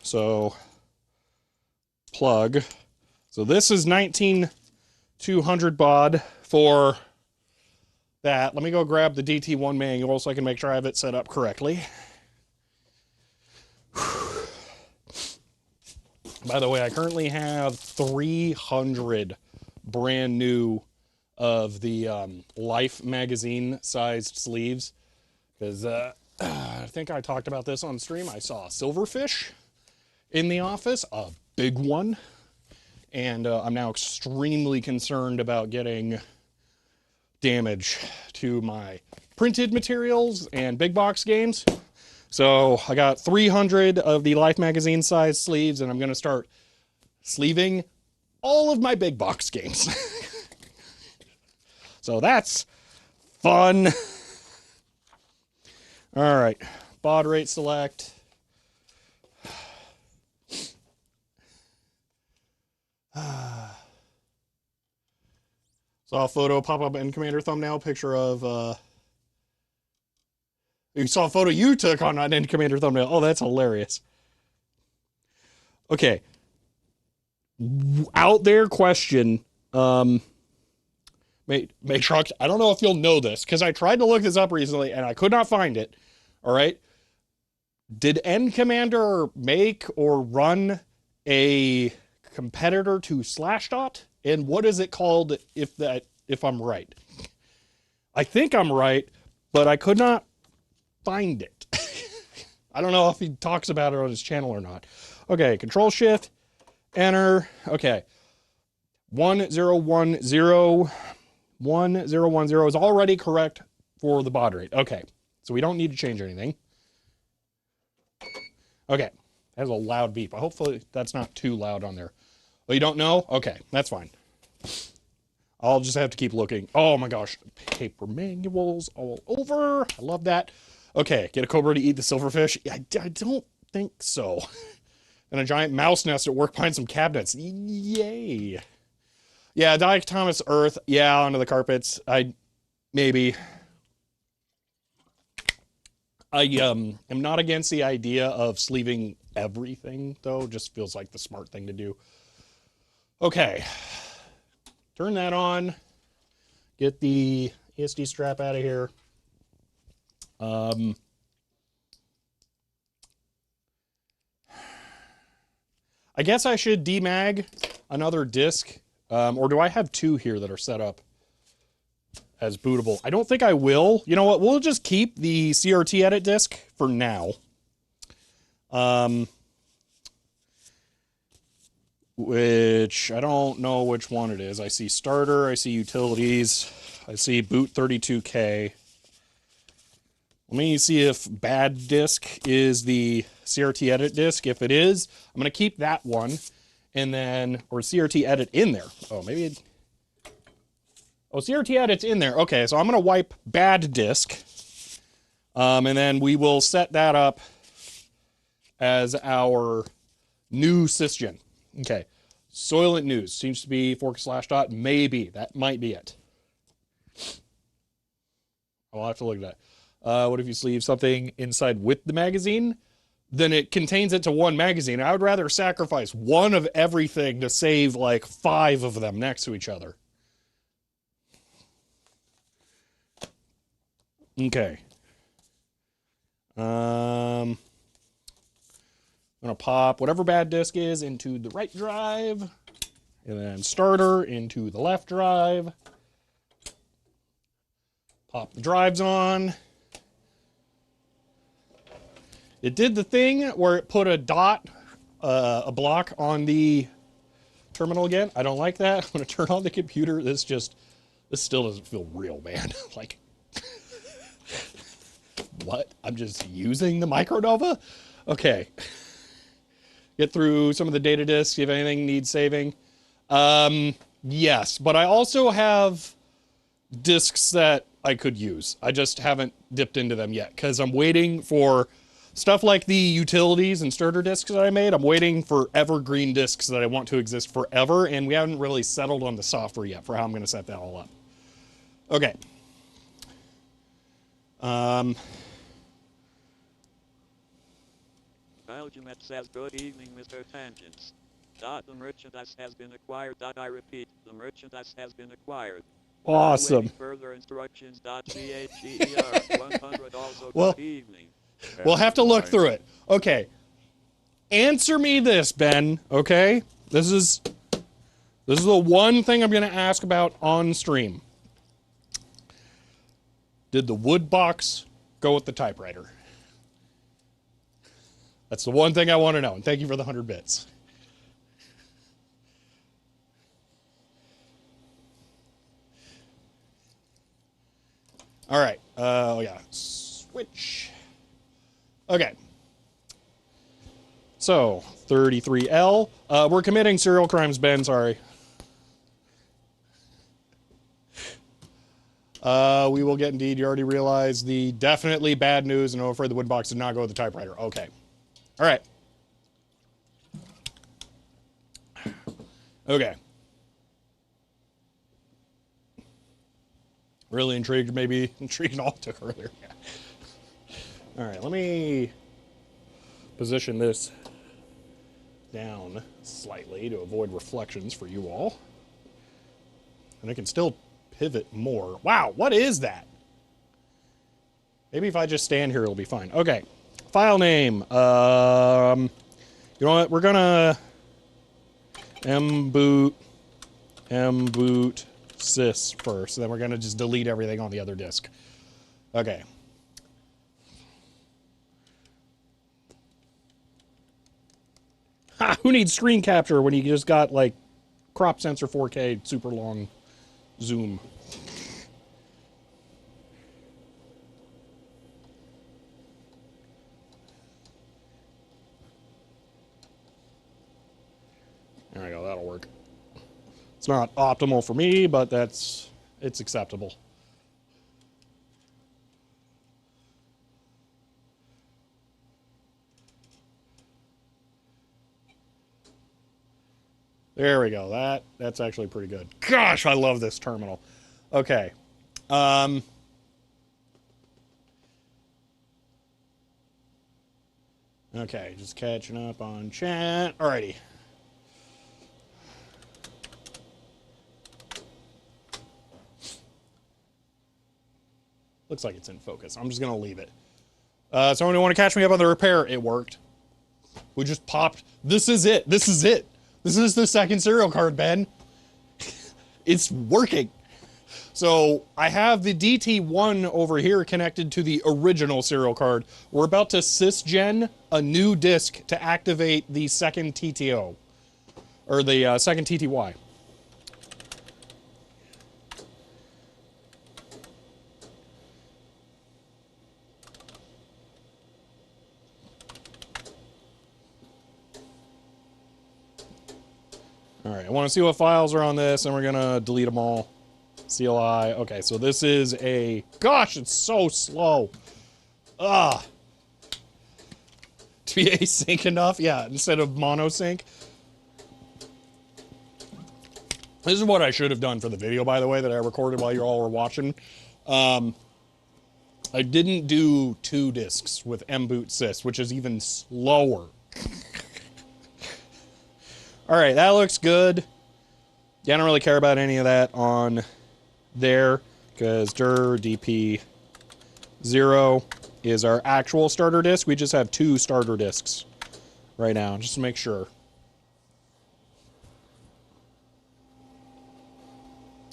So, plug. So this is 19200 baud for that. Let me go grab the DT1 manual so I can make sure I have it set up correctly. By the way, I currently have 300 brand new of the Life magazine sized sleeves. Because I think I talked about this on stream. I saw a silverfish in the office, a big one. And I'm now extremely concerned about getting damage to my printed materials and big box games. So I got 300 of the Life magazine size sleeves, and I'm going to start sleeving all of my big box games. So that's fun. All right, baud rate select. Saw a photo pop up in Commander thumbnail, picture of, you saw a photo you took on an End Commander thumbnail. Oh, that's hilarious. Okay. Out there question, Matrox, I don't know if you'll know this, because I tried to look this up recently and I could not find it. All right. Did End Commander make or run a competitor to Slashdot? And what is it called if I'm right? I think I'm right, but I could not find it. I don't know if he talks about it on his channel or not. Okay, Control Shift, Enter. Okay. 1010 is already correct for the baud rate. Okay. So we don't need to change anything. Okay. That was a loud beep. Hopefully that's not too loud on there. Oh, you don't know? Okay, that's fine. I'll just have to keep looking. Oh my gosh. Paper manuals all over. I love that. Okay, get a cobra to eat the silverfish. I don't think so. And a giant mouse nest at work behind some cabinets. Yay. Yeah, dichotomous earth. Yeah, onto the carpets. Maybe. I am not against the idea of sleeving everything, though. Just feels like the smart thing to do. Okay. Turn that on. Get the ESD strap out of here. I guess I should demag another disk, or do I have two here that are set up as bootable? I don't think I will. You know what? We'll just keep the CRT edit disk for now. Which I don't know which one it is. I see starter, I see utilities, I see boot 32K. Let me see if bad disk is the CRT edit disk. If it is, I'm going to keep that one. And then, or CRT edit in there. Oh, maybe it, oh, CRT edit's in there. Okay, so I'm going to wipe bad disk. And then we will set that up as our new sysgen. Okay. Soylent News seems to be fork/dot. Maybe. That might be it. I'll have to look at that. What if you sleeve something inside with the magazine? Then it contains it to one magazine. I would rather sacrifice one of everything to save like 5 of them next to each other. Okay. I'm going to pop whatever bad disk is into the right drive. And then starter into the left drive. Pop the drives on. It did the thing where it put a dot a block on the terminal again. I don't like that. I'm going to turn on the computer. This still doesn't feel real, man. Like, what? I'm just using the micronova? Okay. Get through some of the data disks, see if anything needs saving. Yes, but I also have disks that I could use. I just haven't dipped into them yet because I'm waiting for stuff like the utilities and starter disks that I made. I'm waiting for evergreen disks that I want to exist forever, and we haven't really settled on the software yet for how I'm going to set that all up. Okay. Belgiumet says, good evening, Mr. Tangents. The merchandise has been acquired. I repeat, the merchandise has been acquired. Awesome. Further instructions. CHER 100 also. Well, good evening. We'll have to look through it. Okay. Answer me this, Ben. Okay? This is the one thing I'm going to ask about on stream. Did the wood box go with the typewriter? That's the one thing I want to know. And thank you for the 100 bits. All right. Oh, yeah. Switch. Okay. So, 33L. We're committing serial crimes, Ben. Sorry. We will get indeed. You already realized the definitely bad news, and I'm afraid the wood box did not go with the typewriter. Okay. All right. Okay. Really intrigued, maybe intrigued all took earlier. All right, let me position this down slightly to avoid reflections for you all. And I can still pivot more. Wow, what is that? Maybe if I just stand here, it'll be fine. Okay, file name. You know what? We're gonna mboot sys first, then we're gonna just delete everything on the other disk. Okay. Ha! Who needs screen capture when you just got like crop sensor 4K super long zoom? There we go, that'll work. It's not optimal for me, but it's acceptable. There we go. That's actually pretty good. Gosh, I love this terminal. Okay. Okay, just catching up on chat. Alrighty. Looks like it's in focus. I'm just going to leave it. Someone want to catch me up on the repair? It worked. We just popped. This is it. This is it. This is the second serial card, Ben. It's working. So I have the DT1 over here connected to the original serial card. We're about to sysgen a new disk to activate the second TTO. Or the second TTY. All right, I want to see what files are on this, and we're going to delete them all. CLI. Okay, so this is a... Gosh, it's so slow. Ugh. To be async enough? Yeah, instead of monosync. This is what I should have done for the video, by the way, that I recorded while you all were watching. I didn't do 2 disks with mboot sys, which is even slower. All right, that looks good. Yeah, I don't really care about any of that on there because dir dp0 is our actual starter disk. We just have 2 starter disks right now, just to make sure.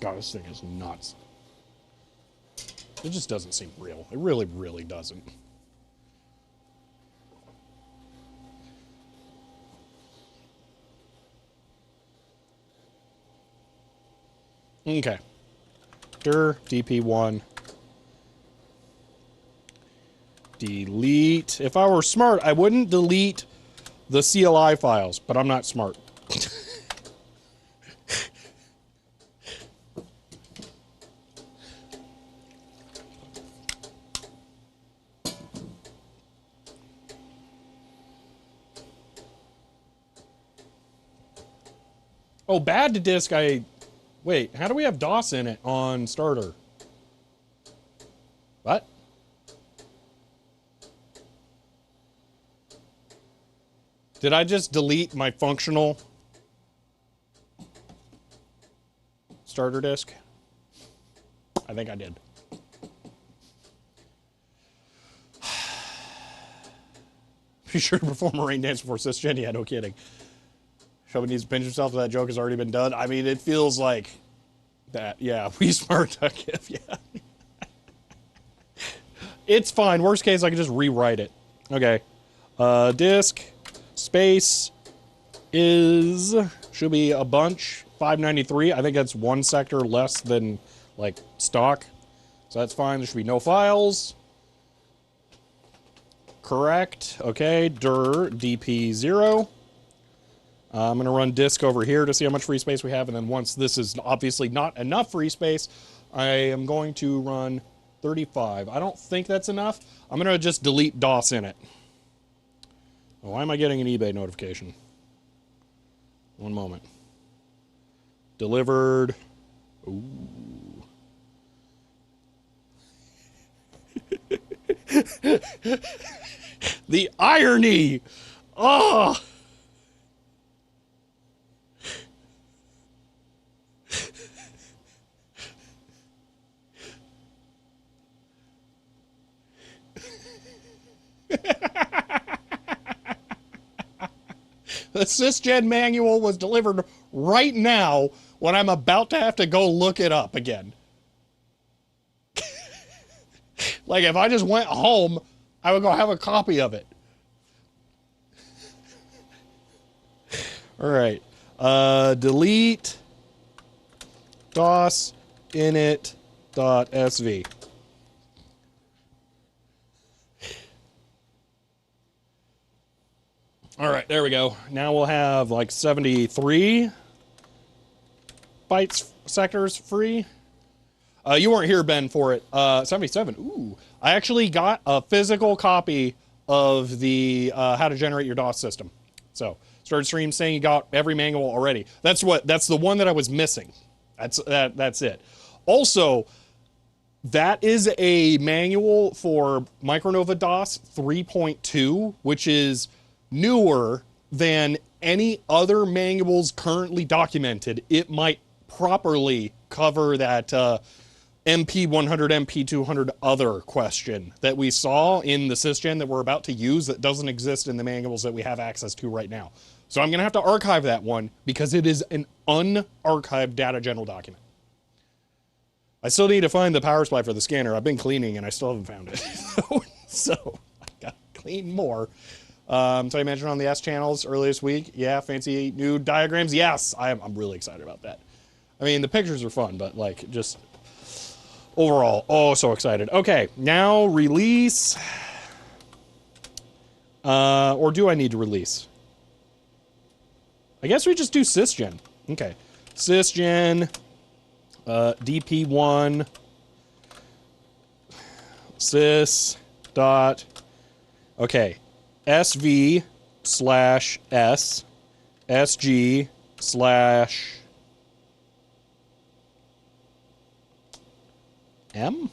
God, this thing is nuts. It just doesn't seem real. It really, really doesn't. Okay. Dir dp1 delete. If I were smart, I wouldn't delete the CLI files, but I'm not smart. Oh, bad to disk, wait, how do we have DOS in it on starter? What? Did I just delete my functional starter disk? I think I did. Be sure to perform a rain dance before cisgen. Yeah, no kidding. Shelby needs to pinch himself if that joke has already been done. I mean, it feels like that. Yeah, we smart if yeah. It's fine. Worst case, I can just rewrite it. Okay. Disk space is should be a bunch 593. I think that's one sector less than like stock. So that's fine. There should be no files. Correct. Okay. Dir dp0. I'm going to run disk over here to see how much free space we have. And then once this is obviously not enough free space, I am going to run 35. I don't think that's enough. I'm going to just delete DOS in it. Why am I getting an eBay notification? One moment. Delivered. Ooh. The irony! Oh! The cisgen manual was delivered right now when I'm about to have to go look it up again. Like, if I just went home, I would go have a copy of it. All right. Delete DOS init.sv. All right, there we go. Now we'll have like 73 bytes sectors free. You weren't here, Ben, for it. 77. Ooh. I actually got a physical copy of the how to generate your DOS system. So, started stream saying you got every manual already. That's the one that I was missing. That's it. Also, that is a manual for Micronova DOS 3.2, which is newer than any other manuals currently documented. It might properly cover that MP100, MP200 other question that we saw in the cisgen that we're about to use that doesn't exist in the manuals that we have access to right now. So I'm going to have to archive that one because it is an unarchived data general document. I still need to find the power supply for the scanner. I've been cleaning and I still haven't found it. So I got to clean more. So I mentioned on the S channels earlier this week. Yeah, fancy new diagrams. Yes, I'm really excited about that. I mean, the pictures are fun, but like just overall, oh, so excited. Okay, now release. Or do I need to release? I guess we just do cisgen. Okay, cisgen. dp1 sys dot okay sv slash s sg slash m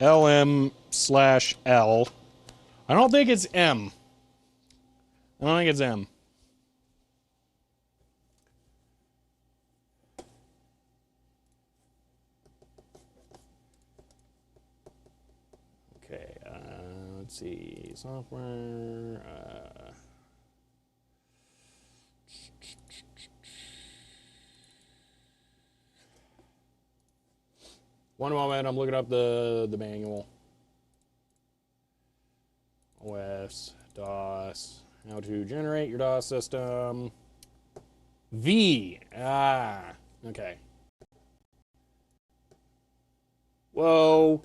lm slash l. I don't think it's m. I don't think it's m. Okay, let's see, software, one moment, I'm looking up the manual. OS, DOS, how to generate your DOS system. V, Okay. Whoa.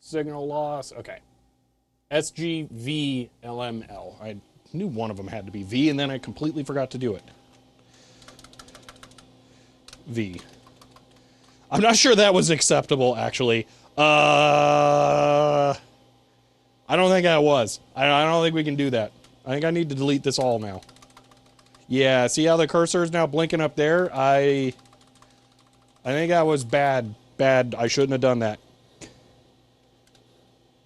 Signal loss. Okay. SGVLML. I knew one of them had to be V, and then I completely forgot to do it. V. I'm not sure that was acceptable, actually. I don't think that was. I don't think we can do that. I think I need to delete this all now. Yeah, see how the cursor is now blinking up there? I think that was bad. Bad. I shouldn't have done that.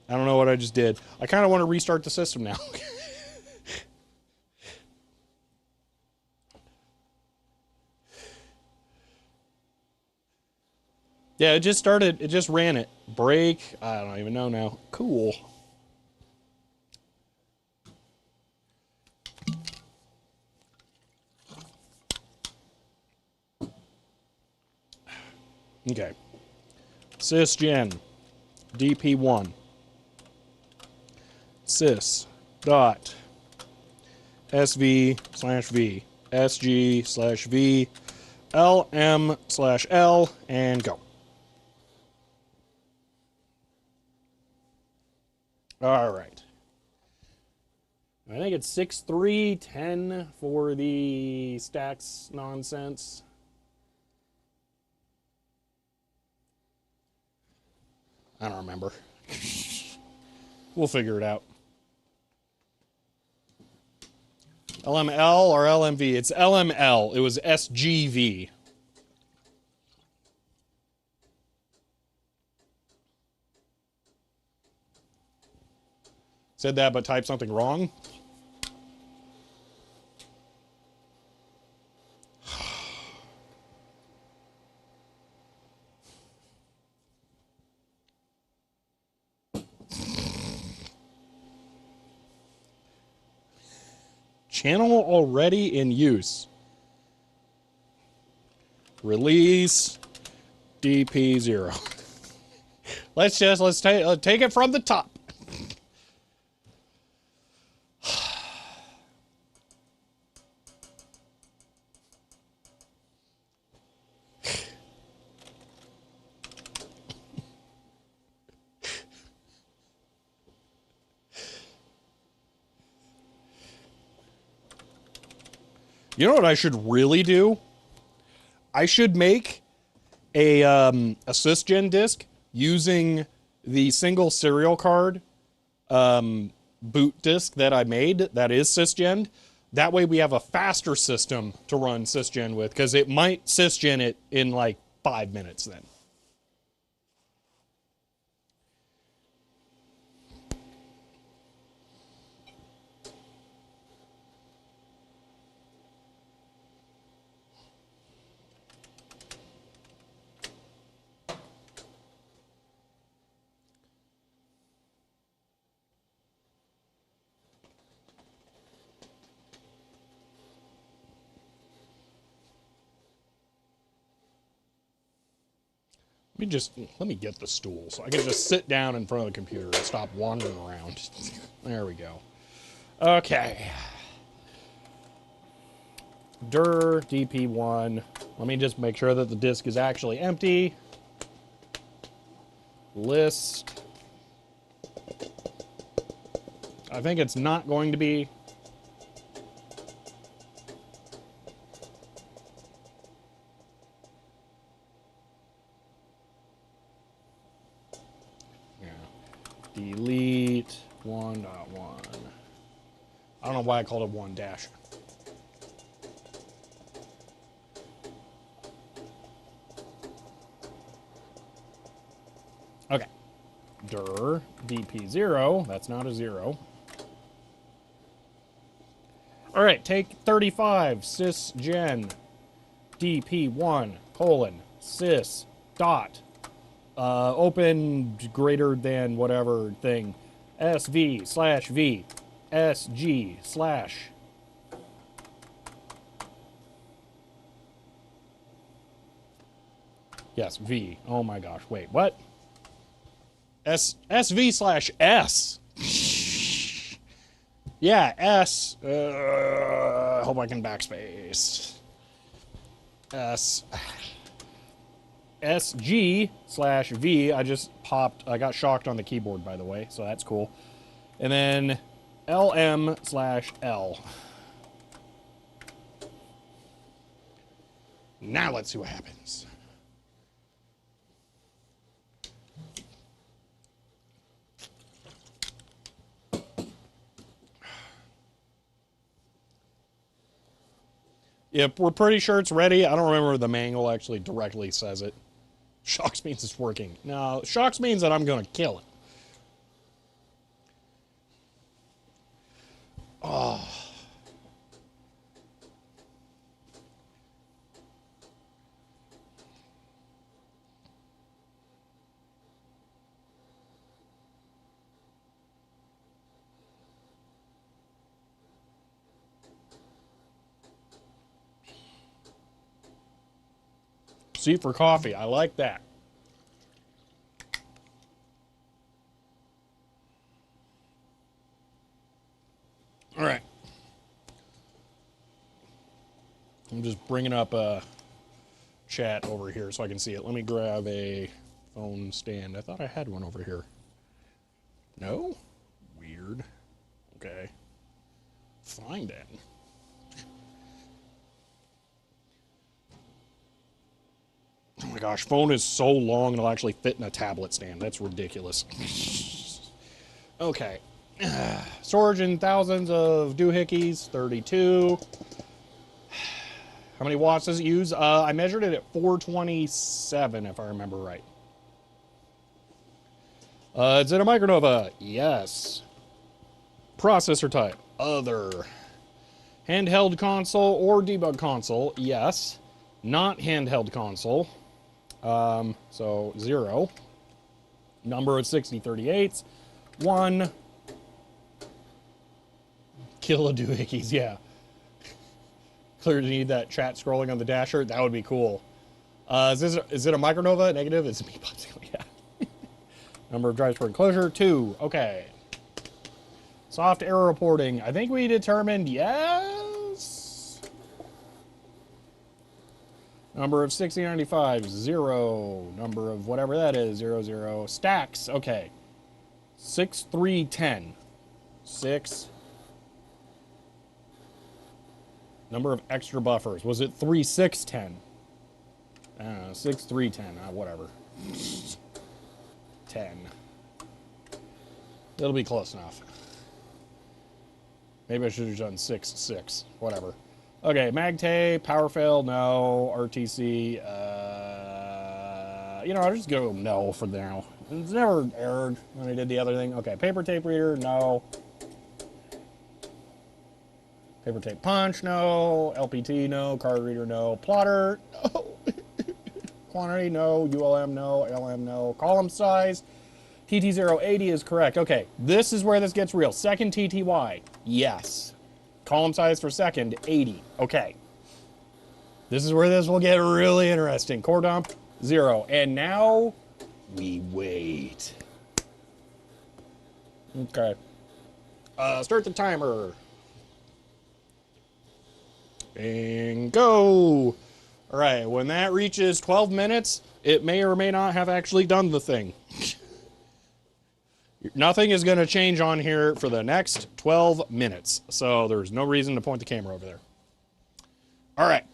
I don't know what I just did. I kind of want to restart the system now. Yeah, it just started. It just ran it. Break. I don't even know now. Cool. Okay. Sysgen DP1 sys dot SV/V SG/V LM/L and go. All right. I think it's 6.3.10 for the stacks nonsense. I don't remember. We'll figure it out. LML or LMV? It's LML. It was SGV. Said that, but typed something wrong. Channel already in use. Release DP0. let's take it from the top. You know what I should really do? I should make a sysgen disk using the single serial card boot disk that I made that is sysgen. That way we have a faster system to run sysgen with, because it might sysgen it in like 5 minutes then. Let me get the stool so I can just sit down in front of the computer and stop wandering around. There we go. Okay. Dir DP1. Let me just make sure that the disk is actually empty. List. I think it's not going to be. Delete 1.1. I don't know why I called it 1 dash. Okay. Dir DP0. That's not a 0. All right. Take 35 sysgen DP1 colon sys dot open greater than whatever thing SV/V SG/ yes V. Oh my gosh, wait, what? SV/S. Yeah, S. I hope I can backspace. SG/V. I got shocked on the keyboard, by the way, so that's cool. And then LM/L. Now let's see what happens. Yep, we're pretty sure it's ready. I don't remember if the manual actually directly says it. Shocks means it's working. No, shocks means that I'm going to kill it. Oh. C for coffee. I like that. All right. I'm just bringing up a chat over here so I can see it. Let me grab a phone stand. I thought I had one over here. No? Weird. Okay. Fine then. Oh my gosh, phone is so long it'll actually fit in a tablet stand. That's ridiculous. Okay. Storage in thousands of doohickeys, 32. How many watts does it use? I measured it at 427, if I remember right. Is it a Micronova? Yes. Processor type? Other. Handheld console or debug console? Yes. Not handheld console. So 0. Number of 6038s. 1. Kill a doohickeys, yeah. Clearly need that chat scrolling on the dasher. That would be cool. Is it a Micronova? Negative? It's me, Popsicle, yeah. Number of drives per enclosure, 2. Okay. Soft error reporting. I think we determined yes. Number of 6095, 0. Number of whatever that is, 00. Stacks, okay. 6310. 6. Number of extra buffers. Was it 3610? 6310, whatever. 10. It'll be close enough. Maybe I should have done 6. Whatever. Okay, MagTay, power fail, no. RTC, I'll just go no for now. It's never errored when I did the other thing. Okay, paper tape reader, no. Paper tape punch, no. LPT, no. Card reader, no. Plotter, no. Quantity, no. ULM, no. LM, no. Column size, TT080 is correct. Okay, this is where this gets real. Second TTY, yes. Column size for second, 80. Okay. This is where this will get really interesting. Core dump, 0. And now, we wait. Okay. Start the timer. And go. All right, when that reaches 12 minutes, it may or may not have actually done the thing. Nothing is going to change on here for the next 12 minutes. So there's no reason to point the camera over there. All right.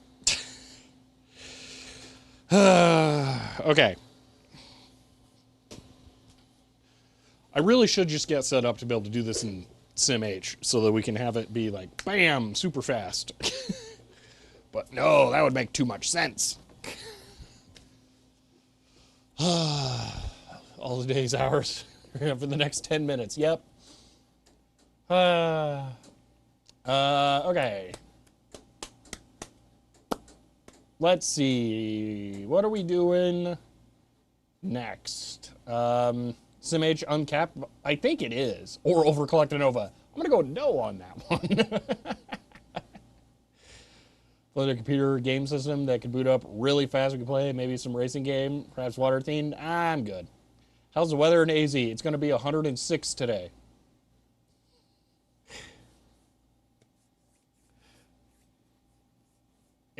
Okay. I really should just get set up to be able to do this in SimH so that we can have it be like, bam, super fast. But no, that would make too much sense. All the day's hours for the next 10 minutes. Yep. Okay. Let's see. What are we doing next? SimH uncapped? I think it is. Or overclocked ANOVA. I'm going to go no on that one. A computer game system that could boot up really fast. We can play maybe some racing game, perhaps water themed. I'm good. How's the weather in AZ? It's going to be 106 today.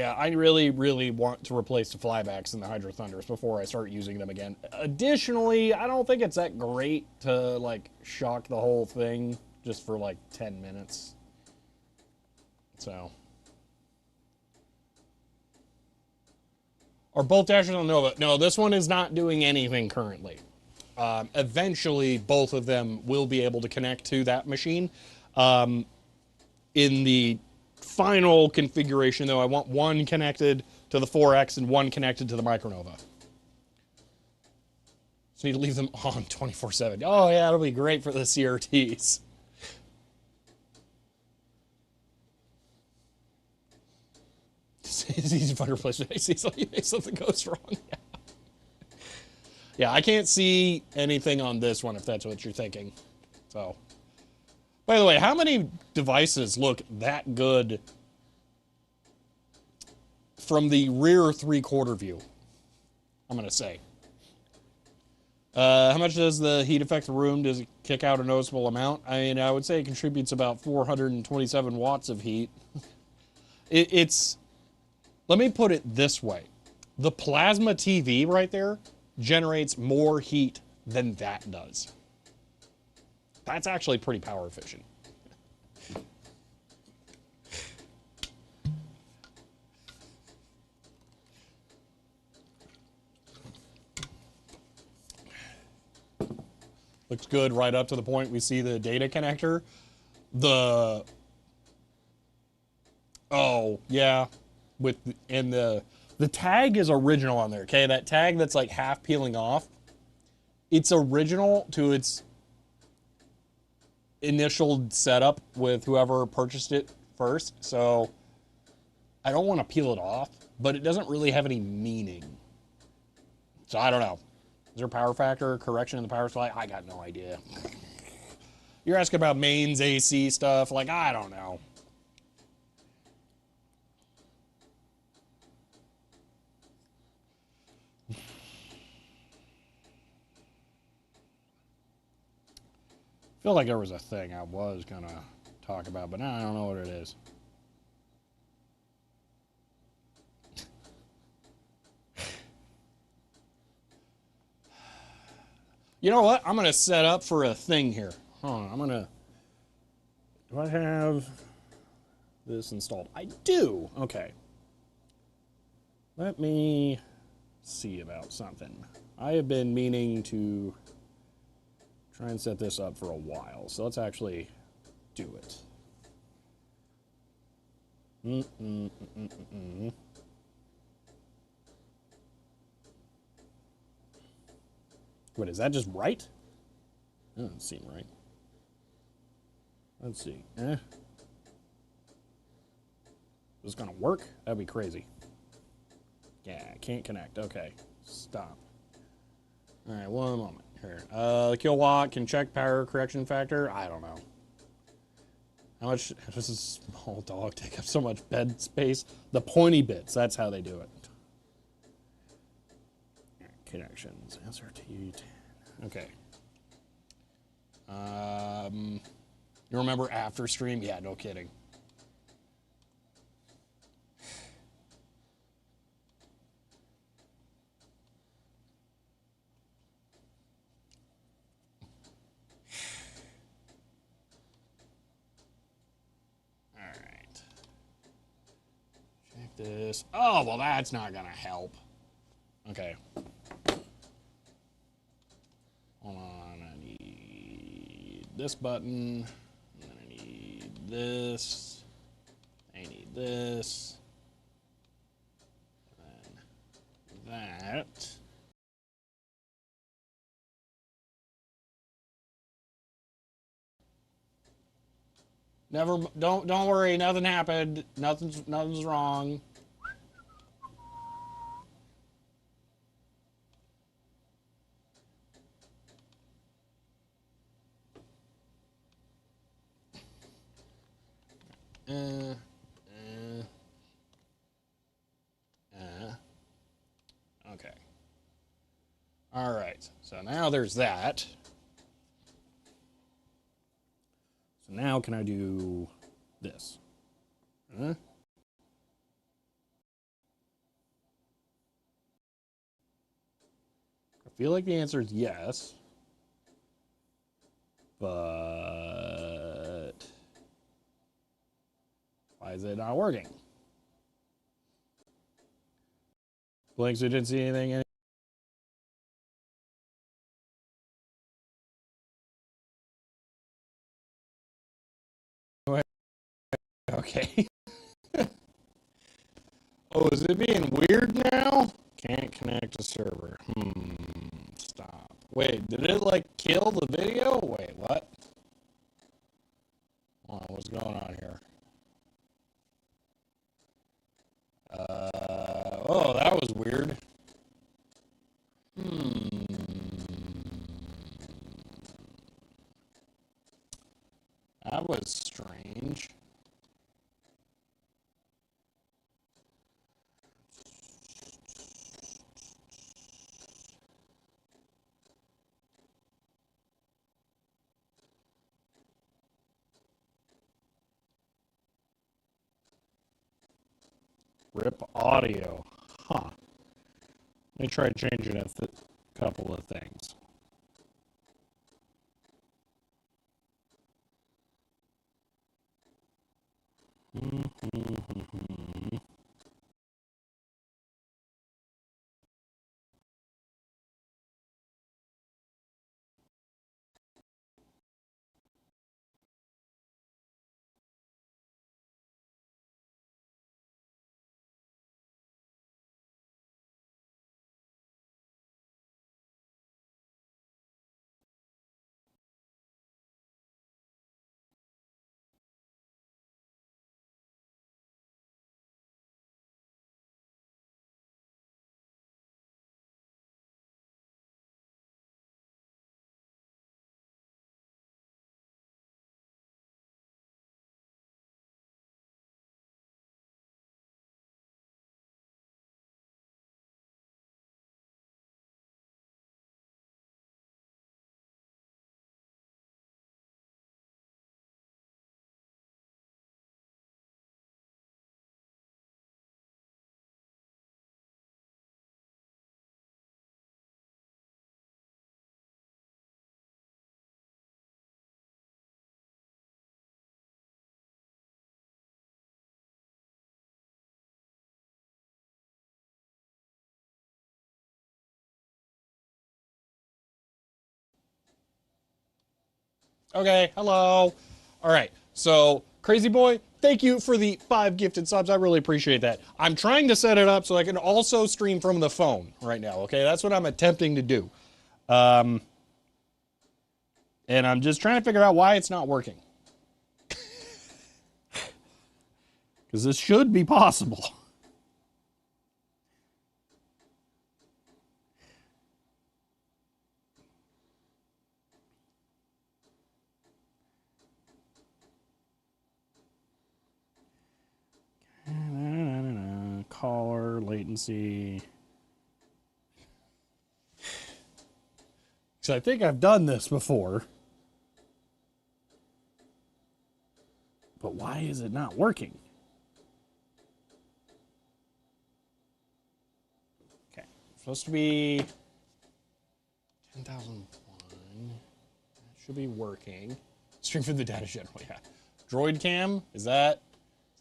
Yeah, I really, really want to replace the flybacks and the Hydro Thunders before I start using them again. Additionally, I don't think it's that great to, like, shock the whole thing just for, like, 10 minutes. So. Are both dashers on Nova? No, this one is not doing anything currently. Eventually, both of them will be able to connect to that machine. In the final configuration, though, I want one connected to the 4X and one connected to the Micronova. So need to leave them on 24/7. Oh yeah, it'll be great for the CRTs. It's easy to find replacement. I see something goes wrong. Yeah, I can't see anything on this one if that's what you're thinking. So, by the way, how many devices look that good from the rear 3/4 view? I'm gonna say. How much does the heat affect the room? Does it kick out a noticeable amount? I mean, I would say it contributes about 427 watts of heat. It's, let me put it this way. The plasma TV right there generates more heat than that does. That's actually pretty power efficient. Looks good right up to the point we see the data connector. Oh, yeah. And the tag is original on there, okay? That tag that's like half peeling off, it's original to its initial setup with whoever purchased it first. So I don't want to peel it off, but it doesn't really have any meaning. So I don't know. Is there a power factor correction in the power supply? I got no idea. You're asking about mains AC stuff. Like, I don't know. I feel like there was a thing I was going to talk about, but now I don't know what it is. You know what? I'm going to set up for a thing here. Hold on. I'm going to... Do I have this installed? I do. Okay. Let me see about something. I have been meaning to try and set this up for a while. So let's actually do it. Wait, is that just right? That doesn't seem right. Let's see. Is this gonna work? That'd be crazy. Yeah, can't connect. Okay, stop. All right, one moment here. The kilowatt can check power correction factor. I don't know. How much does this small dog take up so much bed space? The pointy bits. That's how they do it. Connections. SRT10. Okay. You remember after stream? Yeah, no kidding. All right. Check this. Oh, well, that's not gonna help. Okay. Hold on, I need this button, and I need this, I need this, and that. Don't worry, nothing happened, nothing's wrong. Okay. All right. So now there's that. So now can I do this? Huh? feel like the answer is yes. But why is it not working? Blinks, we didn't see anything. Anyway, okay. Oh, is it being weird now? Can't connect to server. Stop. Wait, did it like kill the video? Wait, what? Oh, what's going on here? Oh, that was weird. That was strange. Rip audio. Huh. Let me try changing a couple of things. Okay, hello. All right, so Crazy Boy, thank you for the 5 gifted subs. I really appreciate that. I'm trying to set it up so I can also stream from the phone right now, okay? That's what I'm attempting to do. And I'm just trying to figure out why it's not working. Because this should be possible. Caller, latency. So I think I've done this before. But why is it not working? Okay, supposed to be 10,001. Should be working. Stream from the data channel, yeah. Droid cam, is that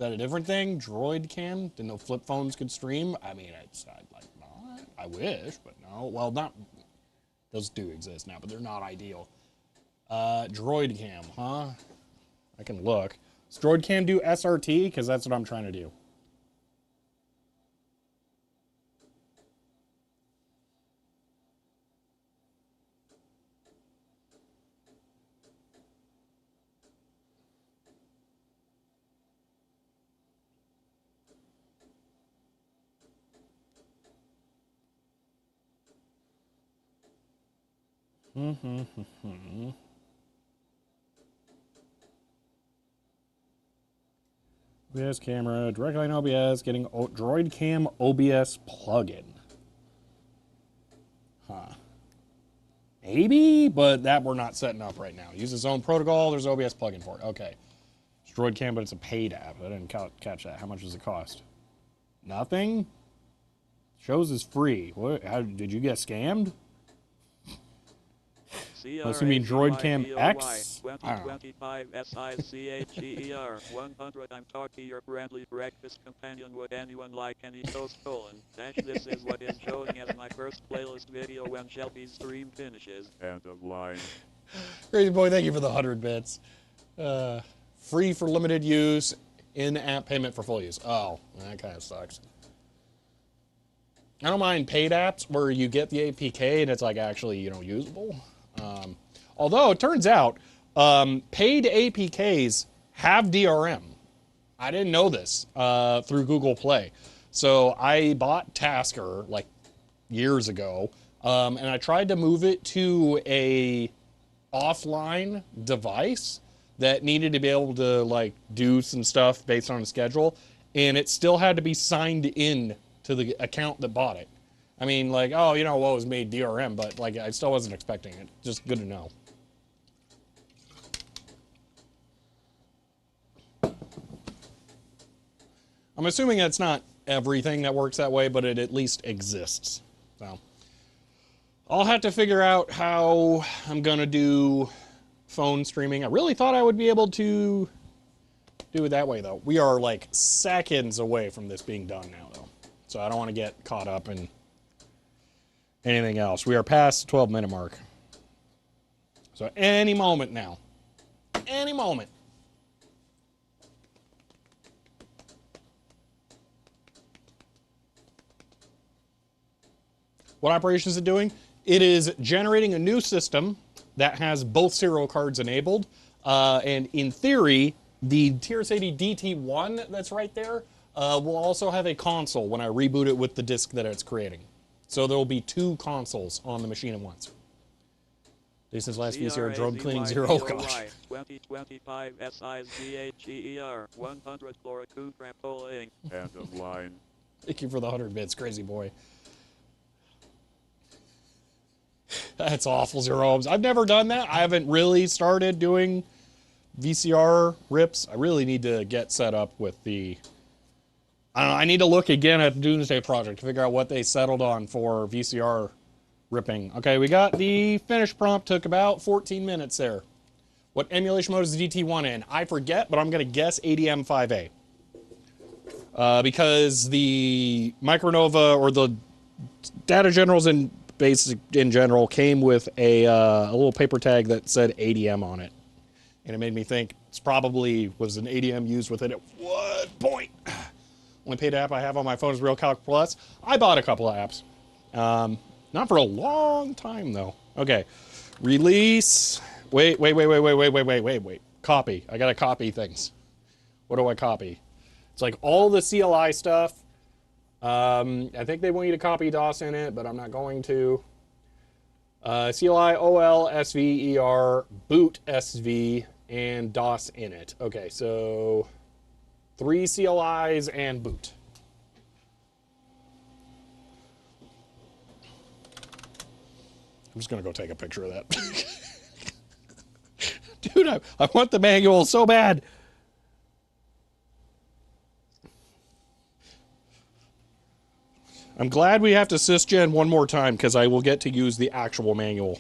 a different thing? Droid cam? Didn't know flip phones could stream? I mean, it's like not. I wish, but no. Well, not. Those do exist now, but they're not ideal. Droid cam, huh? I can look. Does Droid cam do SRT? Because that's what I'm trying to do. OBS camera, directly on OBS, getting Droid Cam OBS plugin. Huh. Maybe, but that we're not setting up right now. Use its own protocol, there's OBS plugin for it. Okay. It's Droid Cam, but it's a paid app. I didn't catch that. How much does it cost? Nothing? Shows is free. What? How did you get scammed? Unless you mean Droid Cam X? I don't know. 2025 SICHER 100. I'm Talkie, your friendly breakfast companion. Would anyone like any toast? This is what is showing as my first playlist video when Shelby's stream finishes. End of line. Crazy Boy, thank you for the 100 bits. Free for limited use, in-app payment for full use. Oh, that kind of sucks. I don't mind paid apps where you get the APK and it's like actually, usable. Although it turns out paid APKs have DRM. I didn't know this through Google Play. So I bought Tasker like years ago, and I tried to move it to a offline device that needed to be able to like do some stuff based on a schedule, and it still had to be signed in to the account that bought it. I mean, like, oh, what was made DRM, but like I still wasn't expecting it. Just good to know. I'm assuming that's not everything that works that way, but it at least exists. So I'll have to figure out how I'm gonna do phone streaming. I really thought I would be able to do it that way, though. We are like seconds away from this being done now, though. So I don't want to get caught up in anything else. We are past the 12-minute mark. So any moment now. Any moment. What operation is it doing? It is generating a new system that has both serial cards enabled. And in theory, the TRS-80 DT1 that's right there will also have a console when I reboot it with the disk that it's creating. So there will be two consoles on the machine at once. Since last VCR drone cleaning 0. Oh gosh. 2025 SICHER 100 Floricu trampoline. End of line. Thank you for the 100 bits, crazy boy. That's awful, Zero Ohms. I've never done that. I haven't really started doing VCR rips. I really need to get set up with the... I don't know, I need to look again at the Doomsday Project to figure out what they settled on for VCR ripping. Okay, we got the finish prompt. Took about 14 minutes there. What emulation mode is the DT1 in? I forget, but I'm going to guess ADM5A. Because the Micronova or the Data Generals in Basic in general came with a little paper tag that said ADM on it. And it made me think it's probably was an ADM used with it at one point. Only paid app I have on my phone is RealCalc Plus. I bought a couple of apps. Not for a long time, though. Okay. Release. Wait. Copy. I got to copy things. What do I copy? It's like all the CLI stuff. I think they want you to copy DOS in it, but I'm not going to. CLI, OL, SVER, boot SV, and DOS in it. Okay, so 3 CLIs and boot. I'm just going to go take a picture of that. Dude, I want the manual so bad. I'm glad we have to sysgen one more time because I will get to use the actual manual.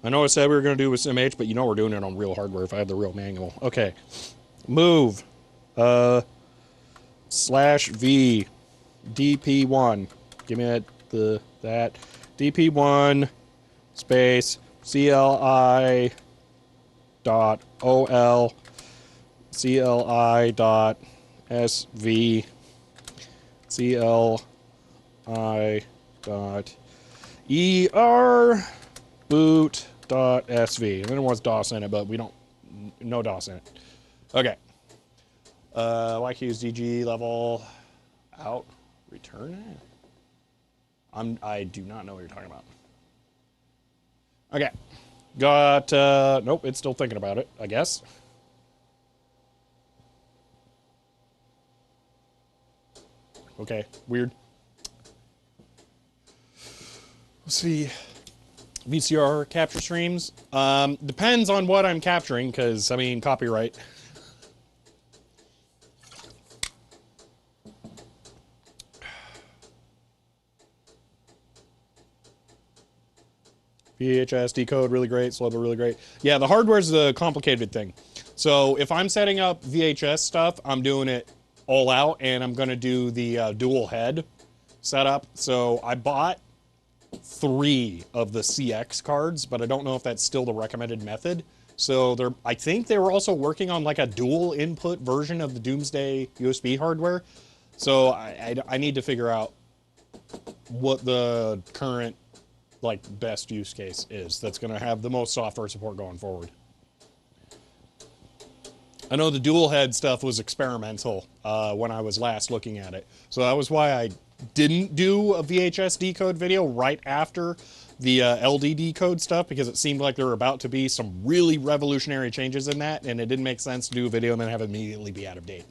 I know I said we were going to do it with SimH, but we're doing it on real hardware if I have the real manual. Okay. Move. /V. DP1. Give me that. DP1 space CLI dot OL CLI dot SV CLI dot ER boot dot SV. And then it wants DOS in it, but we don't, no DOS in it. Okay. YQ's DG level out. Return it. I do not know what you're talking about. Okay. Got, nope, it's still thinking about it, I guess. Okay, weird. Let's see. VCR capture streams. Depends on what I'm capturing, because, I mean, copyright. VHS decode, really great. Slow, but really great. Yeah, the hardware's the complicated thing. So if I'm setting up VHS stuff, I'm doing it all out, and I'm going to do the dual head setup. So I bought 3 of the CX cards, but I don't know if that's still the recommended method. So I think they were also working on like a dual input version of the Doomsday USB hardware. So I need to figure out what the current like best use case is that's going to have the most software support going forward. I know the dual head stuff was experimental when I was last looking at it. So that was why I didn't do a VHS decode video right after the LD decode stuff, because it seemed like there were about to be some really revolutionary changes in that, and it didn't make sense to do a video and then have it immediately be out of date.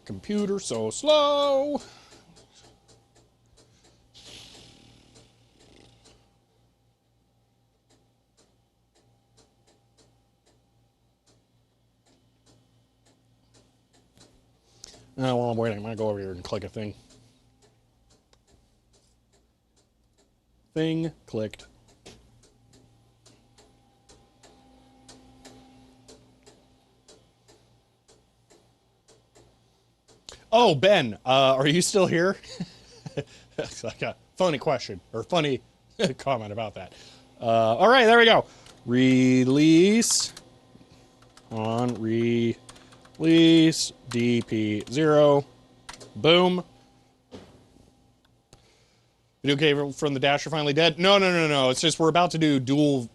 Computer so slow. Now, while I'm waiting, I'm going to go over here and click a thing. Thing clicked. Oh, Ben, are you still here? That's like a funny question, or funny comment about that. All right, there we go. Release on release DP0. Boom. Video cable from the Dasher finally dead? No. It's just we're about to do dual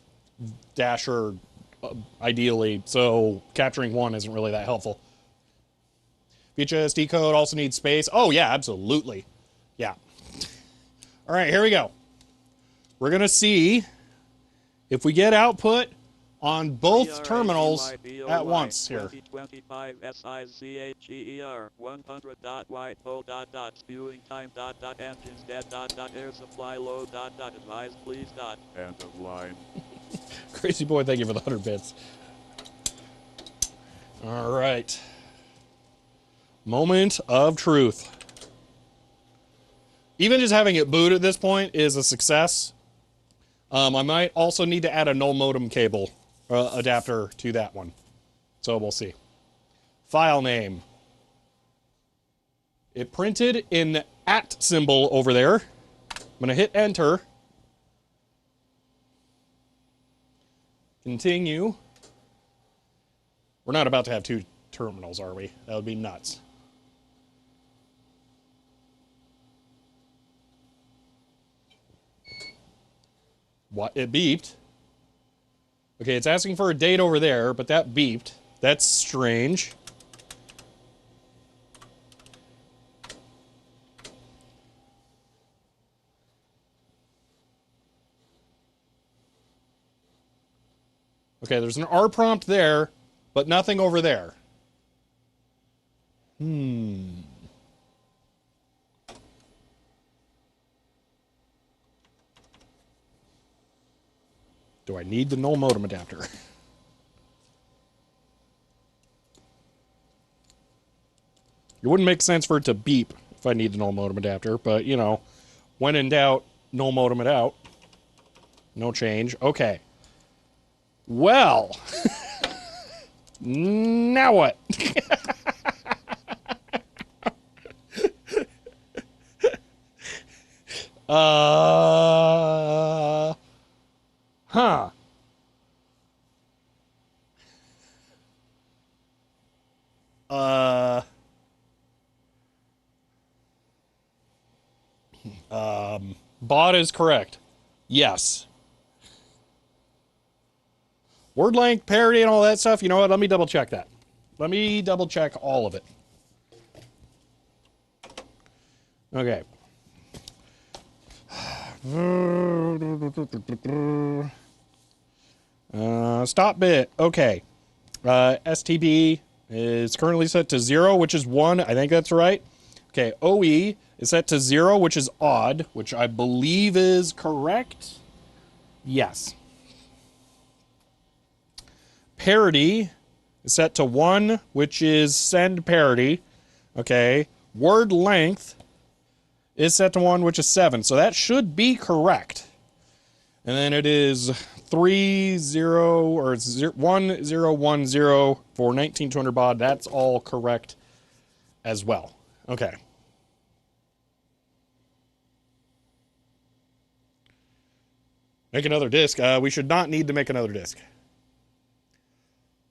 Dasher, ideally, so capturing one isn't really that helpful. VHS decode also needs space. Oh, yeah, absolutely. Yeah. All right, here we go. We're going to see if we get output on both terminals at once here. 2025 SICHER 100 dot white hole dot spewing time dot engines dead dot air supply low dot advise please dot End of line. Crazy boy, thank you for the 100 bits. All right. Moment of truth. Even just having it boot at this point is a success. I might also need to add a null modem cable adapter to that one. So we'll see. File name. It printed in @ symbol over there. I'm going to hit enter. Continue. We're not about to have 2 terminals, are we? That would be nuts. What? It beeped. Okay, it's asking for a date over there, but that beeped. That's strange. Okay, there's an R prompt there, but nothing over there. Do I need the null modem adapter? It wouldn't make sense for it to beep if I need the null modem adapter, but, you know, when in doubt, null modem it out. No change. Okay. Well, now what? Huh. Bot is correct. Yes. Word length, parity, and all that stuff. You know what? Let me double check that. Let me double check all of it. Okay. Stop bit. Okay. STB is currently set to 0, which is 1. I think that's right. Okay. OE is set to 0, which is odd, which I believe is correct. Yes. Parity is set to 1, which is send parity. Okay. Word length is set to 1, which is 7. So that should be correct. And then it is 1010 for 19200 baud. That's all correct as well. Okay. Make another disk. We should not need to make another disk.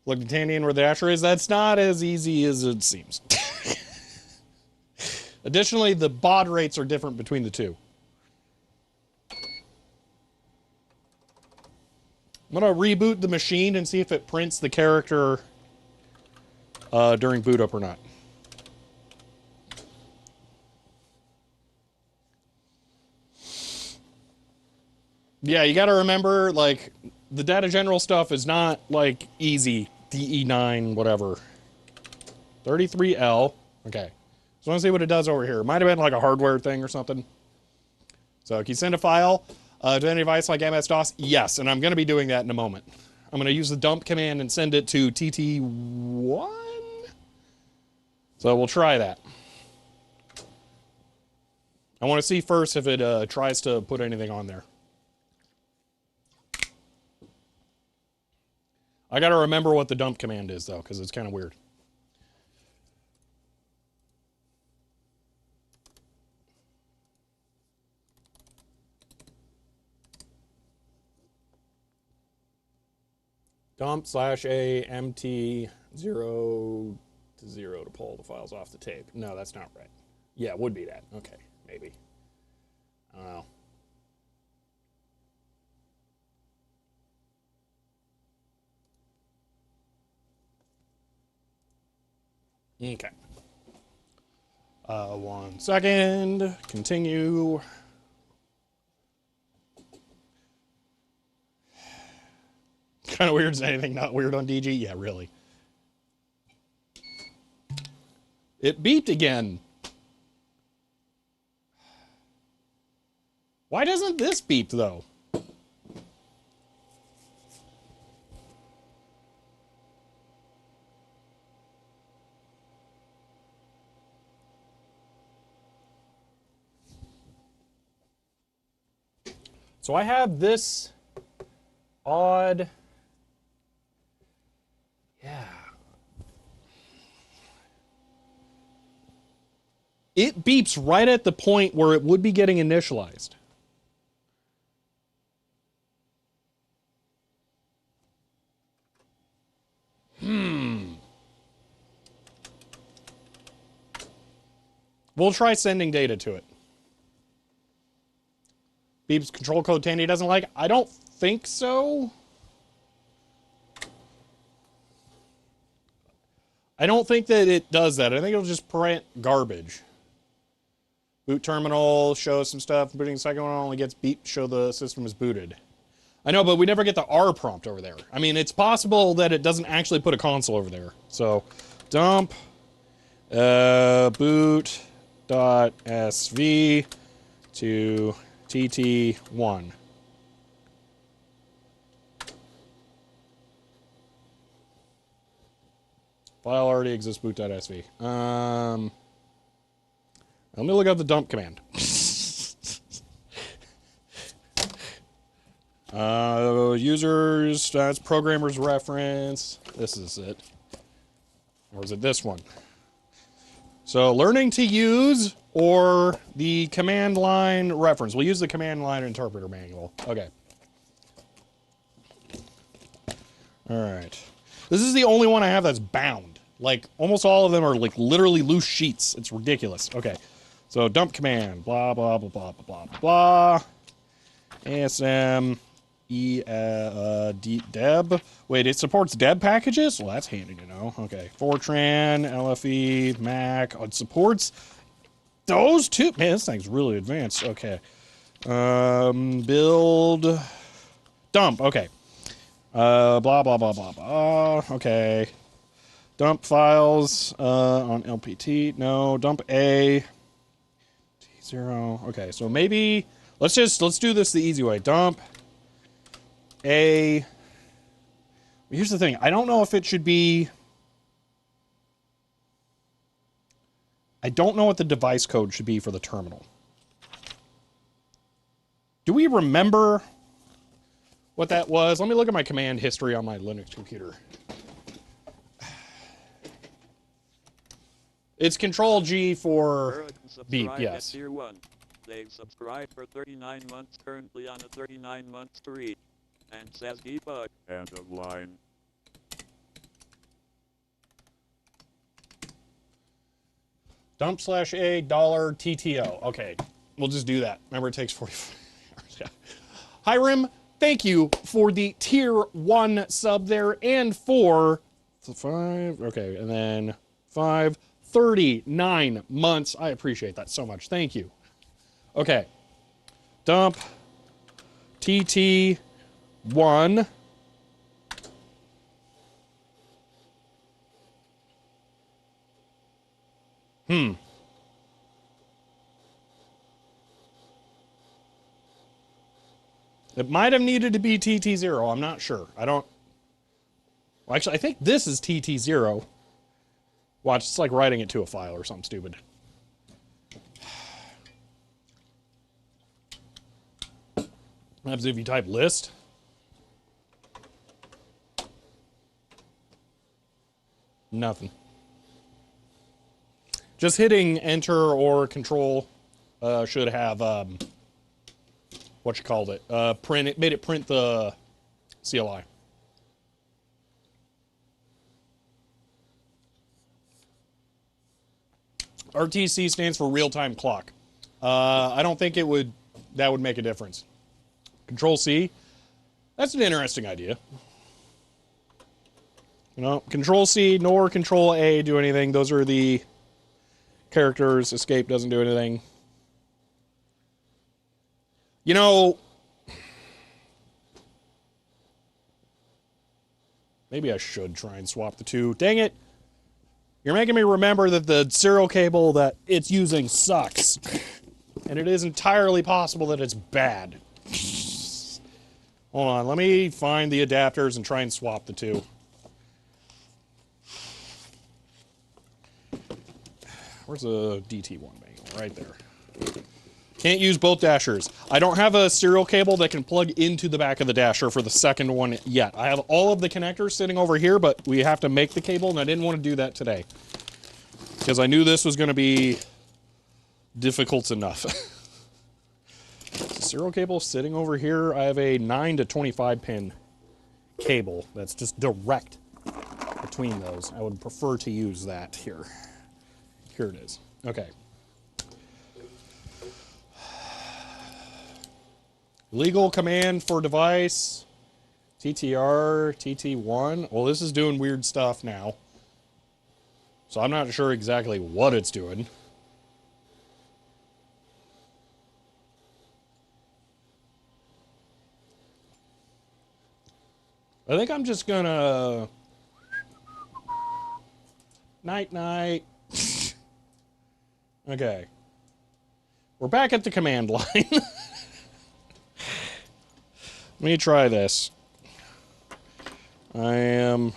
Look at Tandian where the dasher is. That's not as easy as it seems. Additionally, the baud rates are different between the two. I'm going to reboot the machine and see if it prints the character during boot up or not. Yeah, you got to remember, like, the data general stuff is not, like, easy. DE9, whatever. 33L. Okay. Just want to see what it does over here. It might have been, like, a hardware thing or something. So, can you send a file to any device like MS-DOS? Yes, and I'm going to be doing that in a moment. I'm going to use the dump command and send it to TT1. So, we'll try that. I want to see first if it tries to put anything on there. I got to remember what the dump command is, though, because it's kind of weird. Dump /a mt 0 to 0 to pull the files off the tape. No, that's not right. Yeah, it would be that. Okay, maybe. I don't know. Okay. 1 second. Continue. Kind of weird. Is anything not weird on DG? Yeah, really. It beeped again. Why doesn't this beep, though? So I have this odd... Yeah. It beeps right at the point where it would be getting initialized. We'll try sending data to it. Beeps control code Tandy doesn't like? I don't think so. I don't think that it does that. I think it'll just print garbage. Boot terminal, shows some stuff. Booting the second one only gets beep, show the system is booted. I know, but we never get the R prompt over there. I mean, it's possible that it doesn't actually put a console over there. So, dump boot.sv to TT1. File already exists, boot.sv. Let me look up the dump command. Users, that's programmer's reference. This is it. Or is it this one? So learning to use or the command line reference. We'll use the command line interpreter manual. Okay. All right. This is the only one I have that's bound. Like, almost all of them are, like, literally loose sheets. It's ridiculous. Okay. So, dump command. Blah, blah, blah, blah, blah, blah, blah. ASM. Deb. Wait, it supports Deb packages? Well, that's handy to know. Okay. Fortran, LFE, Mac. Oh, it supports those two. Man, this thing's really advanced. Okay. Build. Dump. Okay. Blah, blah, blah, blah, blah. Okay. Dump files on LPT. No. Dump A. T0. Okay, so maybe let's do this the easy way. Dump A. Here's the thing. I don't know if it should be... I don't know what the device code should be for the terminal. Do we remember what that was? Let me look at my command history on my Linux computer. It's Control G for beep, yes. Tier 1. They've subscribed for 39 months, currently on a 39-month streak. And says debug. End of line. Dump slash a dollar TTO. Okay, we'll just do that. Remember, it takes 45 hours. Hiram, thank you for the tier 1 sub there and for 5. Okay, and then 5. 39 months. I appreciate that so much. Thank you. Okay. Dump TT1. It might have needed to be TT0. I'm not sure. I don't... Well, actually, I think this is TT0. Watch, it's like writing it to a file or something stupid. What happens if you type list? Nothing. Just hitting enter or control should have what you called it. Print it, made it print the CLI. RTC stands for real-time clock. I don't think that would make a difference. Control C, that's an interesting idea. You know, Control C nor Control A do anything. Those are the characters. Escape doesn't do anything. You know, maybe I should try and swap the two. Dang it. You're making me remember that the serial cable that it's using sucks. And it is entirely possible that it's bad. Hold on, let me find the adapters and try and swap the two. Where's the DT1 manual? Right there. Can't use both dashers. I don't have a serial cable that can plug into the back of the dasher for the second one yet. I have all of the connectors sitting over here, but we have to make the cable, and I didn't want to do that today. Because I knew this was going to be difficult enough. Serial cable sitting over here. I have a 9 to 25 pin cable that's just direct between those. I would prefer to use that here. Here it is. Okay. Legal command for device, TTR, TT1. Well, this is doing weird stuff now. So I'm not sure exactly what it's doing. I think I'm just gonna... Night-night. Okay. We're back at the command line. Let me try this. I am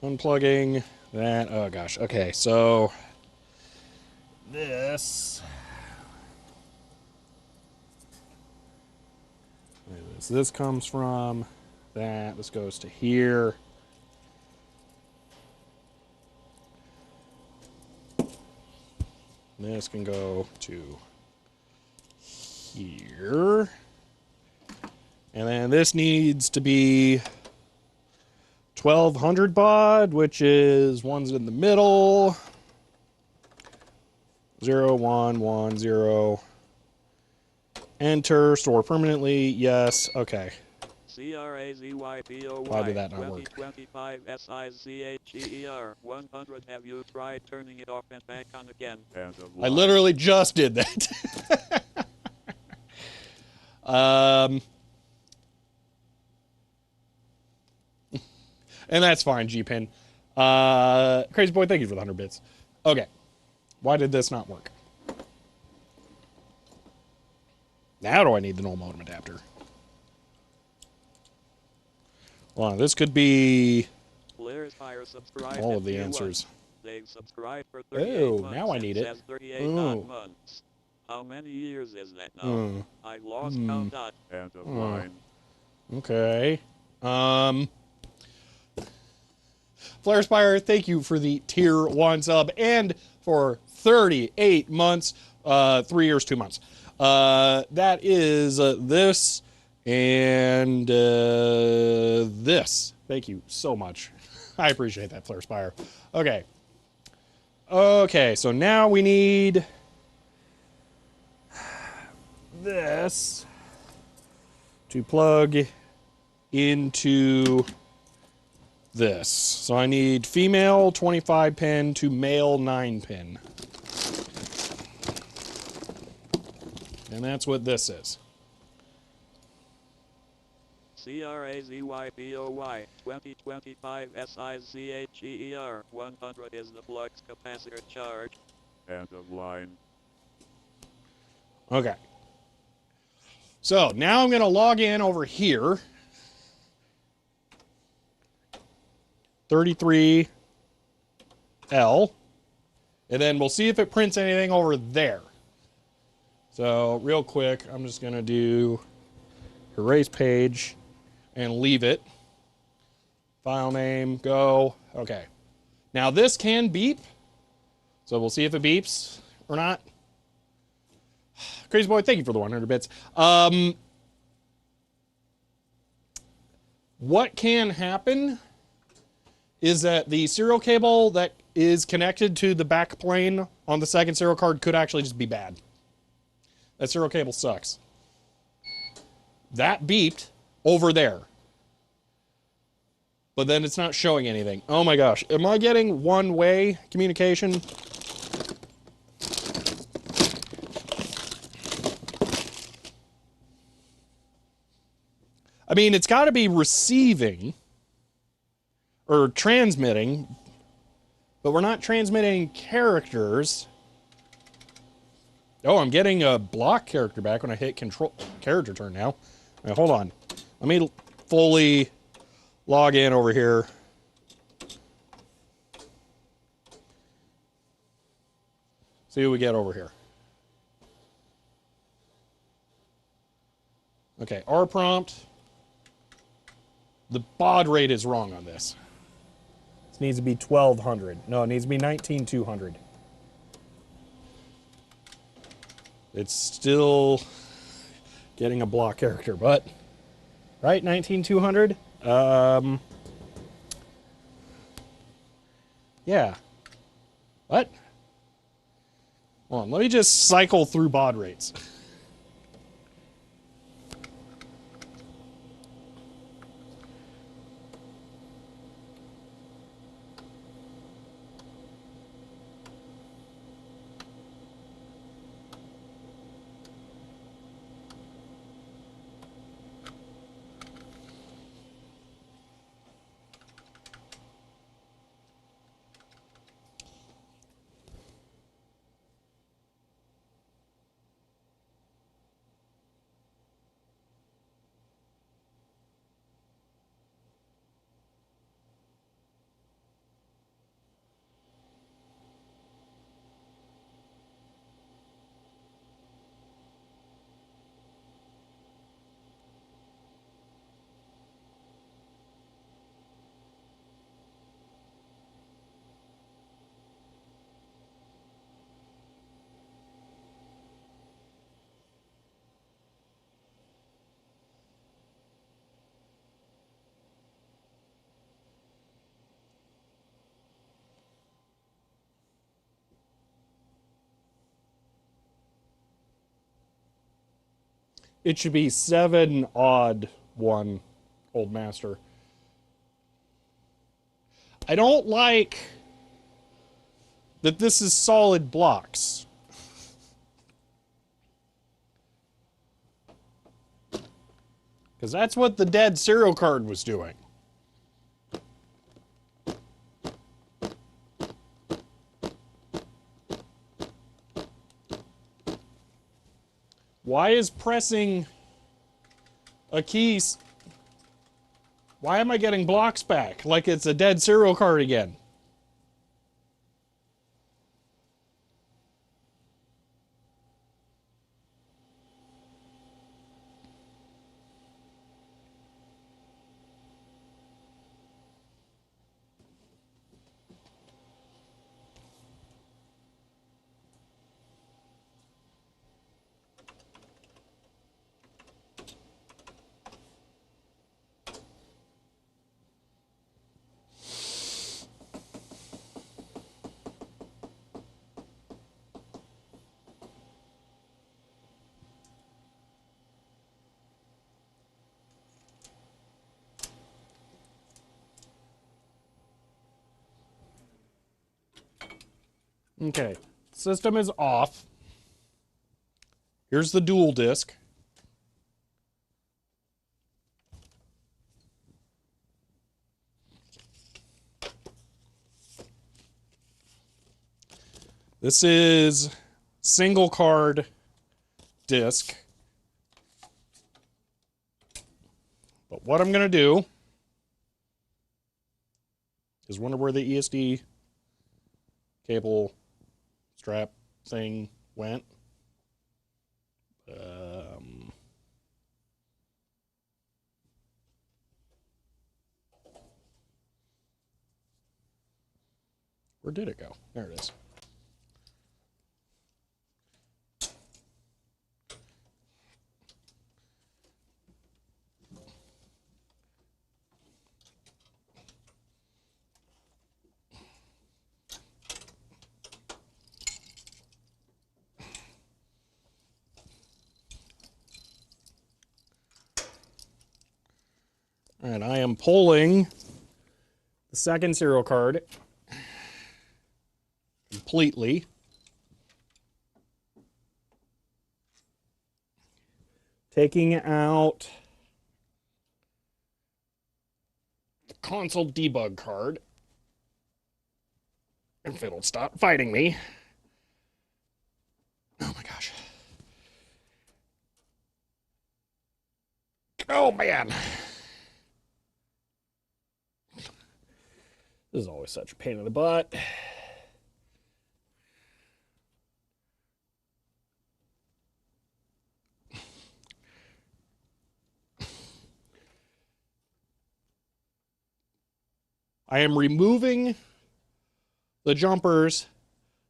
unplugging that. Oh gosh. Okay, so this. This comes from that. This goes to here. This can go to here. And then this needs to be 1200 baud, which is one's in the middle. 0110. Enter, store permanently. Yes. Okay. CRAZYPOY. Why did that not work? 2025 SICHER 100. Have you tried turning it off and back on again? End of I line. literally just did that. And that's fine, G-Pin. Crazy Boy, thank you for the 100 bits. Okay. Why did this not work? Now do I need the null modem adapter? Hold on, this could be Blair Spire subscribed all in of the tier 1. answers. They've subscribed for 38 Oh, months now I and need it. says 38 Oh. odd months. How many years is that now? I lost count. End of line. Okay. Flare Spire, thank you for the tier 1 sub and for 38 months, 3 years, 2 months. That is this and this. Thank you so much. I appreciate that, Flare Spire. Okay. Okay, so now we need this to plug into this. So I need female 25 pin to male 9 pin. And that's what this is. CRAZYPOY 2025 SICHEER 100 is the flux capacitor charge. End of line. Okay. So now I'm going to log in over here. 33L. And then we'll see if it prints anything over there. So real quick, I'm just going to do erase page and leave it. File name, go. Okay. Now this can beep. So we'll see if it beeps or not. Crazy Boy, thank you for the 100 bits. What can happen is that the serial cable that is connected to the back plane on the second serial card could actually just be bad. That serial cable sucks. That beeped over there. But then it's not showing anything. Oh my gosh. Am I getting one-way communication? I mean, it's got to be receiving or transmitting, but we're not transmitting characters. Oh, I'm getting a block character back when I hit control character turn now. Right, hold on. Let me fully log in over here. See what we get over here. Okay, R prompt. The baud rate is wrong on this. This needs to be 1200. No, it needs to be 19200. It's still getting a block character, but right, 19200. Yeah. What? Hold on, let me just cycle through baud rates. It should be 7 odd 1, Old Master. I don't like that this is solid blocks. Because that's what the dead serial card was doing. Why is pressing a key... Why am I getting blocks back? Like it's a dead serial card again. Okay, system is off. Here's the dual disk. This is single card disk. But what I'm going to do is wonder where the ESD cable strap thing went. Where did it go? There it is. All right, I am pulling the second serial card completely. Taking out the console debug card. If it'll stop fighting me. Oh my gosh. Oh man. This is always such a pain in the butt. I am removing the jumpers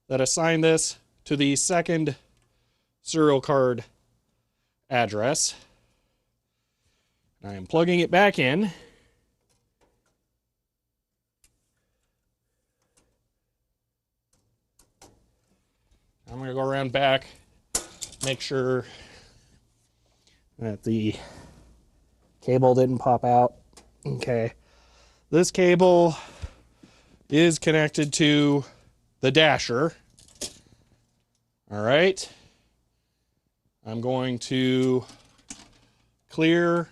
that assign this to the second serial card address. I am plugging it back in. I'm going to go around back, make sure that the cable didn't pop out. Okay. This cable is connected to the dasher. All right. I'm going to clear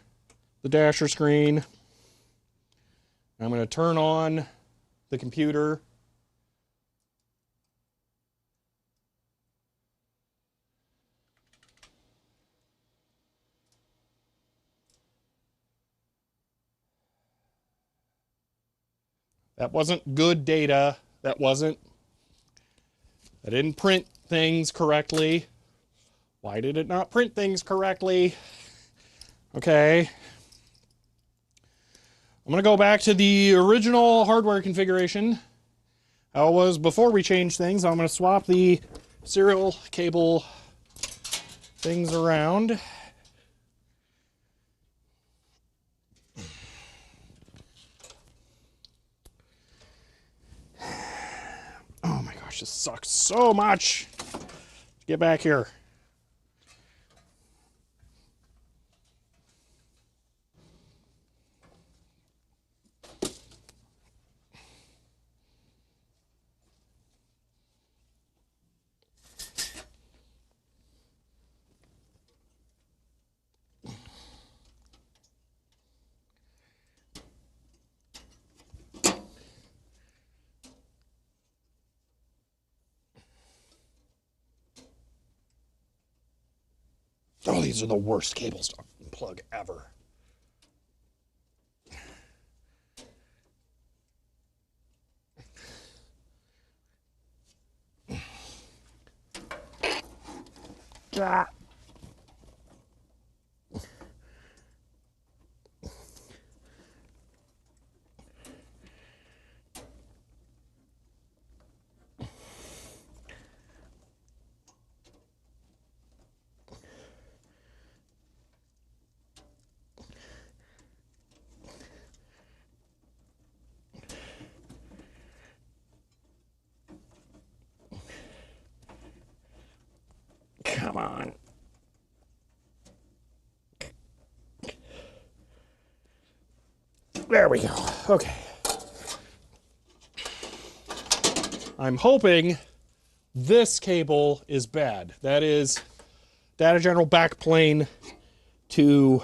the dasher screen. I'm going to turn on the computer. That wasn't good data. That wasn't. I didn't print things correctly. Why did it not print things correctly? Okay. I'm going to go back to the original hardware configuration. How it was before we changed things. I'm going to swap the serial cable things around. Oh my gosh, this sucks so much. Get back here. Oh, these are the worst cables to plug ever. Ah. Come on. There we go. Okay. I'm hoping this cable is bad. That is data general backplane to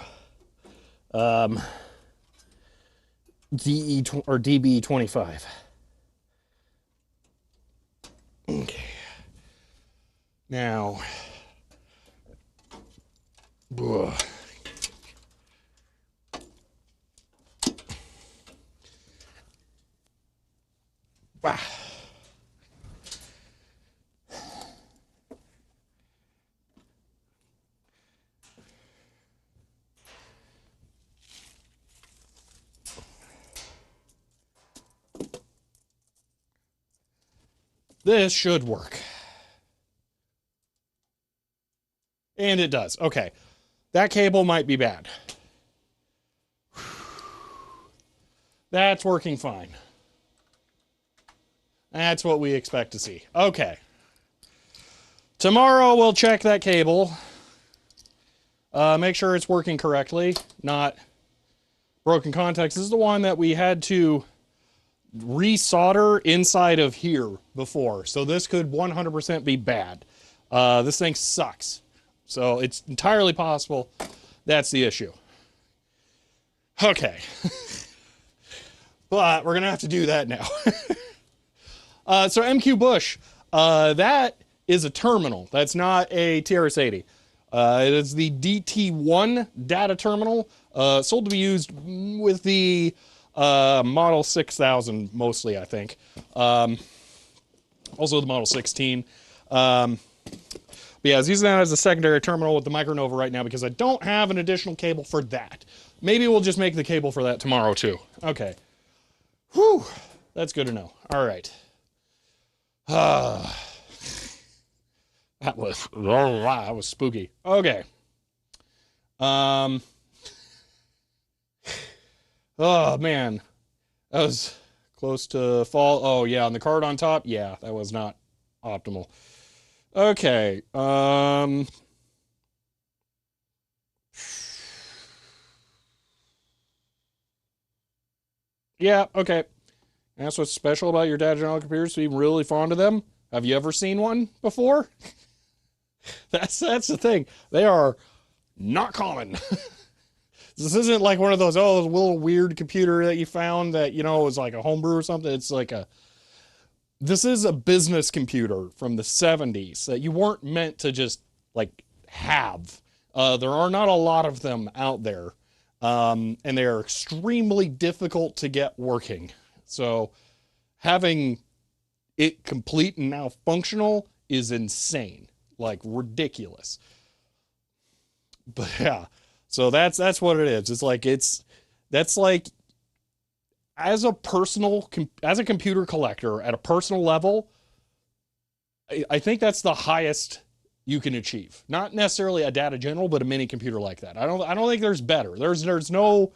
DE or DB25. Okay. Now, ugh. Ah. This should work. And it does. Okay. That cable might be bad. That's working fine. That's what we expect to see. Okay. Tomorrow we'll check that cable. Make sure it's working correctly, not broken contacts. This is the one that we had to resolder inside of here before. So this could 100% be bad. This thing sucks. So it's entirely possible that's the issue. Okay. But we're going to have to do that now. So MQ Bush, that is a terminal. That's not a TRS-80. It is the DT1 data terminal, sold to be used with the Model 6000 mostly, I think. Also the Model 16. But yeah, I was using that as a secondary terminal with the Micronova right now because I don't have an additional cable for that. Maybe we'll just make the cable for that tomorrow too. Okay. Whew. That's good to know. All right. That was spooky. Okay. Oh man. That was close to fall. Oh yeah, on the card on top. Yeah, that was not optimal. Okay. Yeah, okay. That's what's special about your data general computers, to be really fond of them. Have you ever seen one before? That's the thing. They are not common. This isn't like one of those, oh, little weird computer that you found that, you know, was like a homebrew or something. It's like this is a business computer from the 70s that you weren't meant to just like have. There are not a lot of them out there. And they are extremely difficult to get working. So having it complete and now functional is insane, like ridiculous. But yeah, so that's what it is. That's like as a computer collector at a personal level, I think that's the highest you can achieve. Not necessarily a data general, but a mini computer like that. I don't think there's better. There's no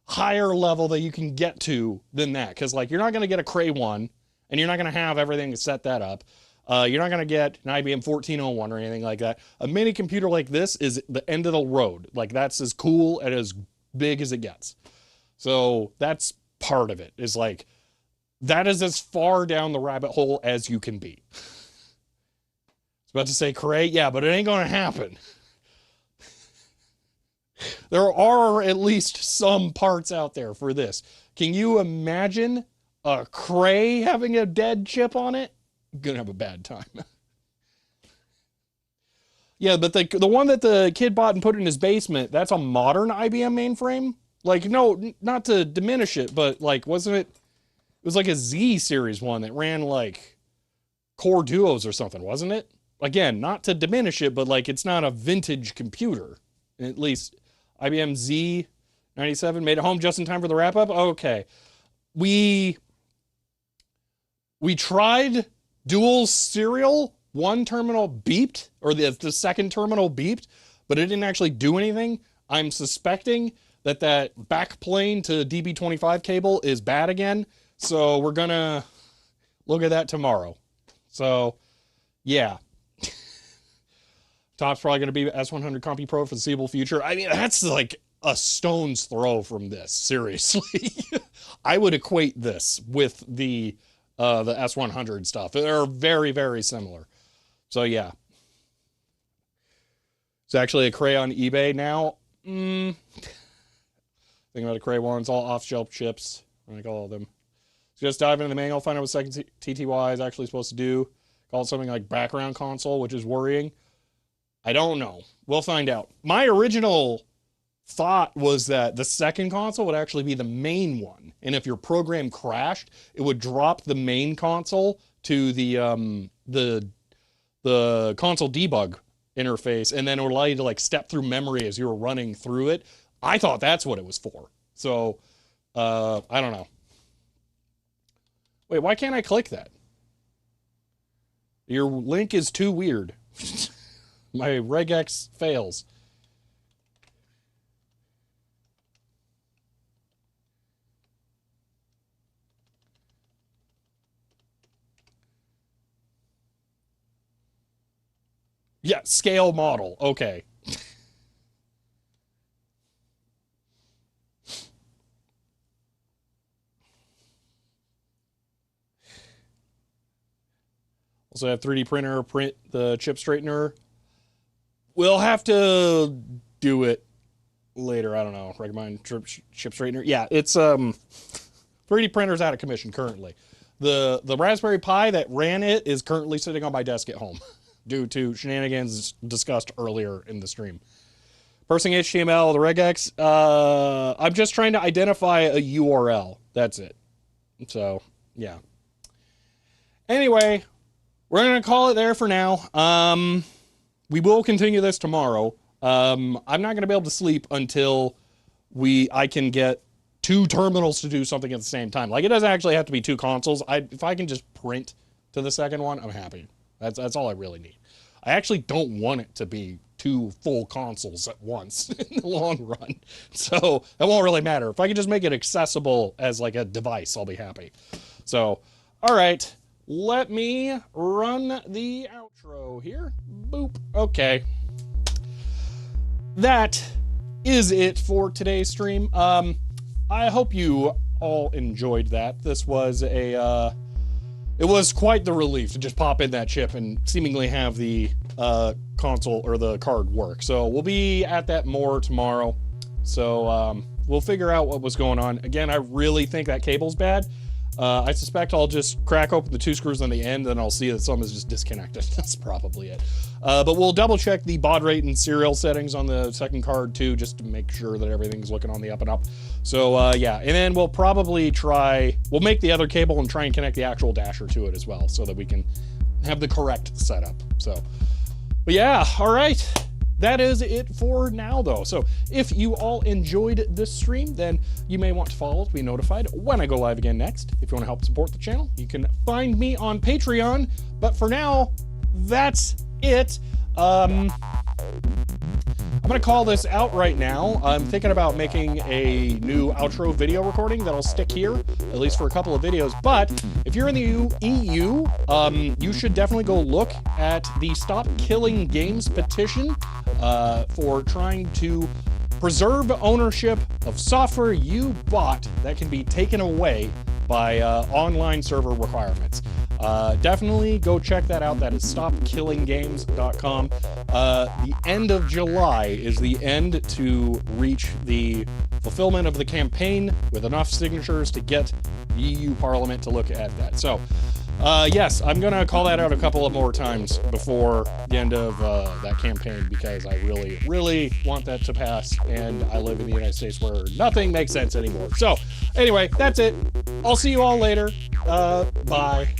higher level that you can get to than that. Because like you're not going to get a Cray one, and you're not going to have everything to set that up. You're not going to get an IBM 1401 or anything like that. A mini computer like this is the end of the road. Like that's as cool and as big as it gets. So that's part of it. Is like that is as far down the rabbit hole as you can be. I was about to say Cray, yeah, but it ain't going to happen. There are at least some parts out there for this. Can you imagine a Cray having a dead chip on it? I'm gonna have a bad time. Yeah, but the one that the kid bought and put in his basement, that's a modern IBM mainframe. Like, no, not to diminish it, but like, wasn't it? It was like a Z series one that ran like Core Duos or something, wasn't it? again, not to diminish it, but like it's not a vintage computer. At least IBM Z97 made it home just in time for the wrap up. Okay. We tried dual serial. One terminal beeped, or the second terminal beeped, but it didn't actually do anything. I'm suspecting that backplane to DB25 cable is bad again. So we're gonna look at that tomorrow. So yeah. Top's probably gonna be S100 Compy Pro for the foreseeable future. I mean, that's like a stone's throw from this, seriously. I would equate this with the S100 stuff. They're very, very similar. So yeah. It's actually a Cray on eBay now. Thinking about a Cray ones, all off-shelf chips, like all of them. So just dive into the manual, find out what second TTY is actually supposed to do. Call it something like background console, which is worrying. I don't know. We'll find out. My original thought was that the second console would actually be the main one. And if your program crashed, it would drop the main console to the console debug interface, and then it would allow you to like step through memory as you were running through it. I thought that's what it was for. So, I don't know. Wait, why can't I click that? Your link is too weird. My regex fails. Yeah, scale model. Okay. Also have 3D printer print the chip straightener. We'll have to do it later. I don't know. Recommend chip straightener. Yeah, it's 3D printer's out of commission currently. The Raspberry Pi that ran it is currently sitting on my desk at home due to shenanigans discussed earlier in the stream. Parsing HTML, the regex. I'm just trying to identify a URL. That's it. So, yeah. Anyway, we're going to call it there for now. We will continue this tomorrow. I'm not going to be able to sleep until I can get 2 terminals to do something at the same time. Like, it doesn't actually have to be 2 consoles. If I can just print to the second one, I'm happy. That's all I really need. I actually don't want it to be 2 full consoles at once in the long run. So that won't really matter. If I can just make it accessible as like a device, I'll be happy. So, all right. Let me run the outro here. Boop. Okay. That is it for today's stream. I hope you all enjoyed that. This was it was quite the relief to just pop in that chip and seemingly have the console or the card work. So we'll be at that more tomorrow. So we'll figure out what was going on. Again, I really think that cable's bad. I suspect I'll just crack open the 2 screws on the end and I'll see that some is just disconnected. That's probably it. But we'll double check the baud rate and serial settings on the second card too, just to make sure that everything's looking on the up and up. So yeah, and then we'll probably we'll make the other cable and try and connect the actual dasher to it as well so that we can have the correct setup. So, but yeah, all right. That is it for now, though. So if you all enjoyed this stream, then you may want to follow to be notified when I go live again next. If you want to help support the channel, you can find me on Patreon. But for now, that's it. I'm going to call this out right now. I'm thinking about making a new outro video recording that'll stick here, at least for a couple of videos. But if you're in the EU, you should definitely go look at the Stop Killing Games petition for trying to preserve ownership of software you bought that can be taken away by online server requirements. Definitely go check that out. That is stopkillinggames.com. The end of July is the end to reach the fulfillment of the campaign with enough signatures to get the EU Parliament to look at that. So, yes, I'm going to call that out a couple of more times before the end of that campaign because I really, really want that to pass, and I live in the United States where nothing makes sense anymore. So, anyway, that's it. I'll see you all later. Bye.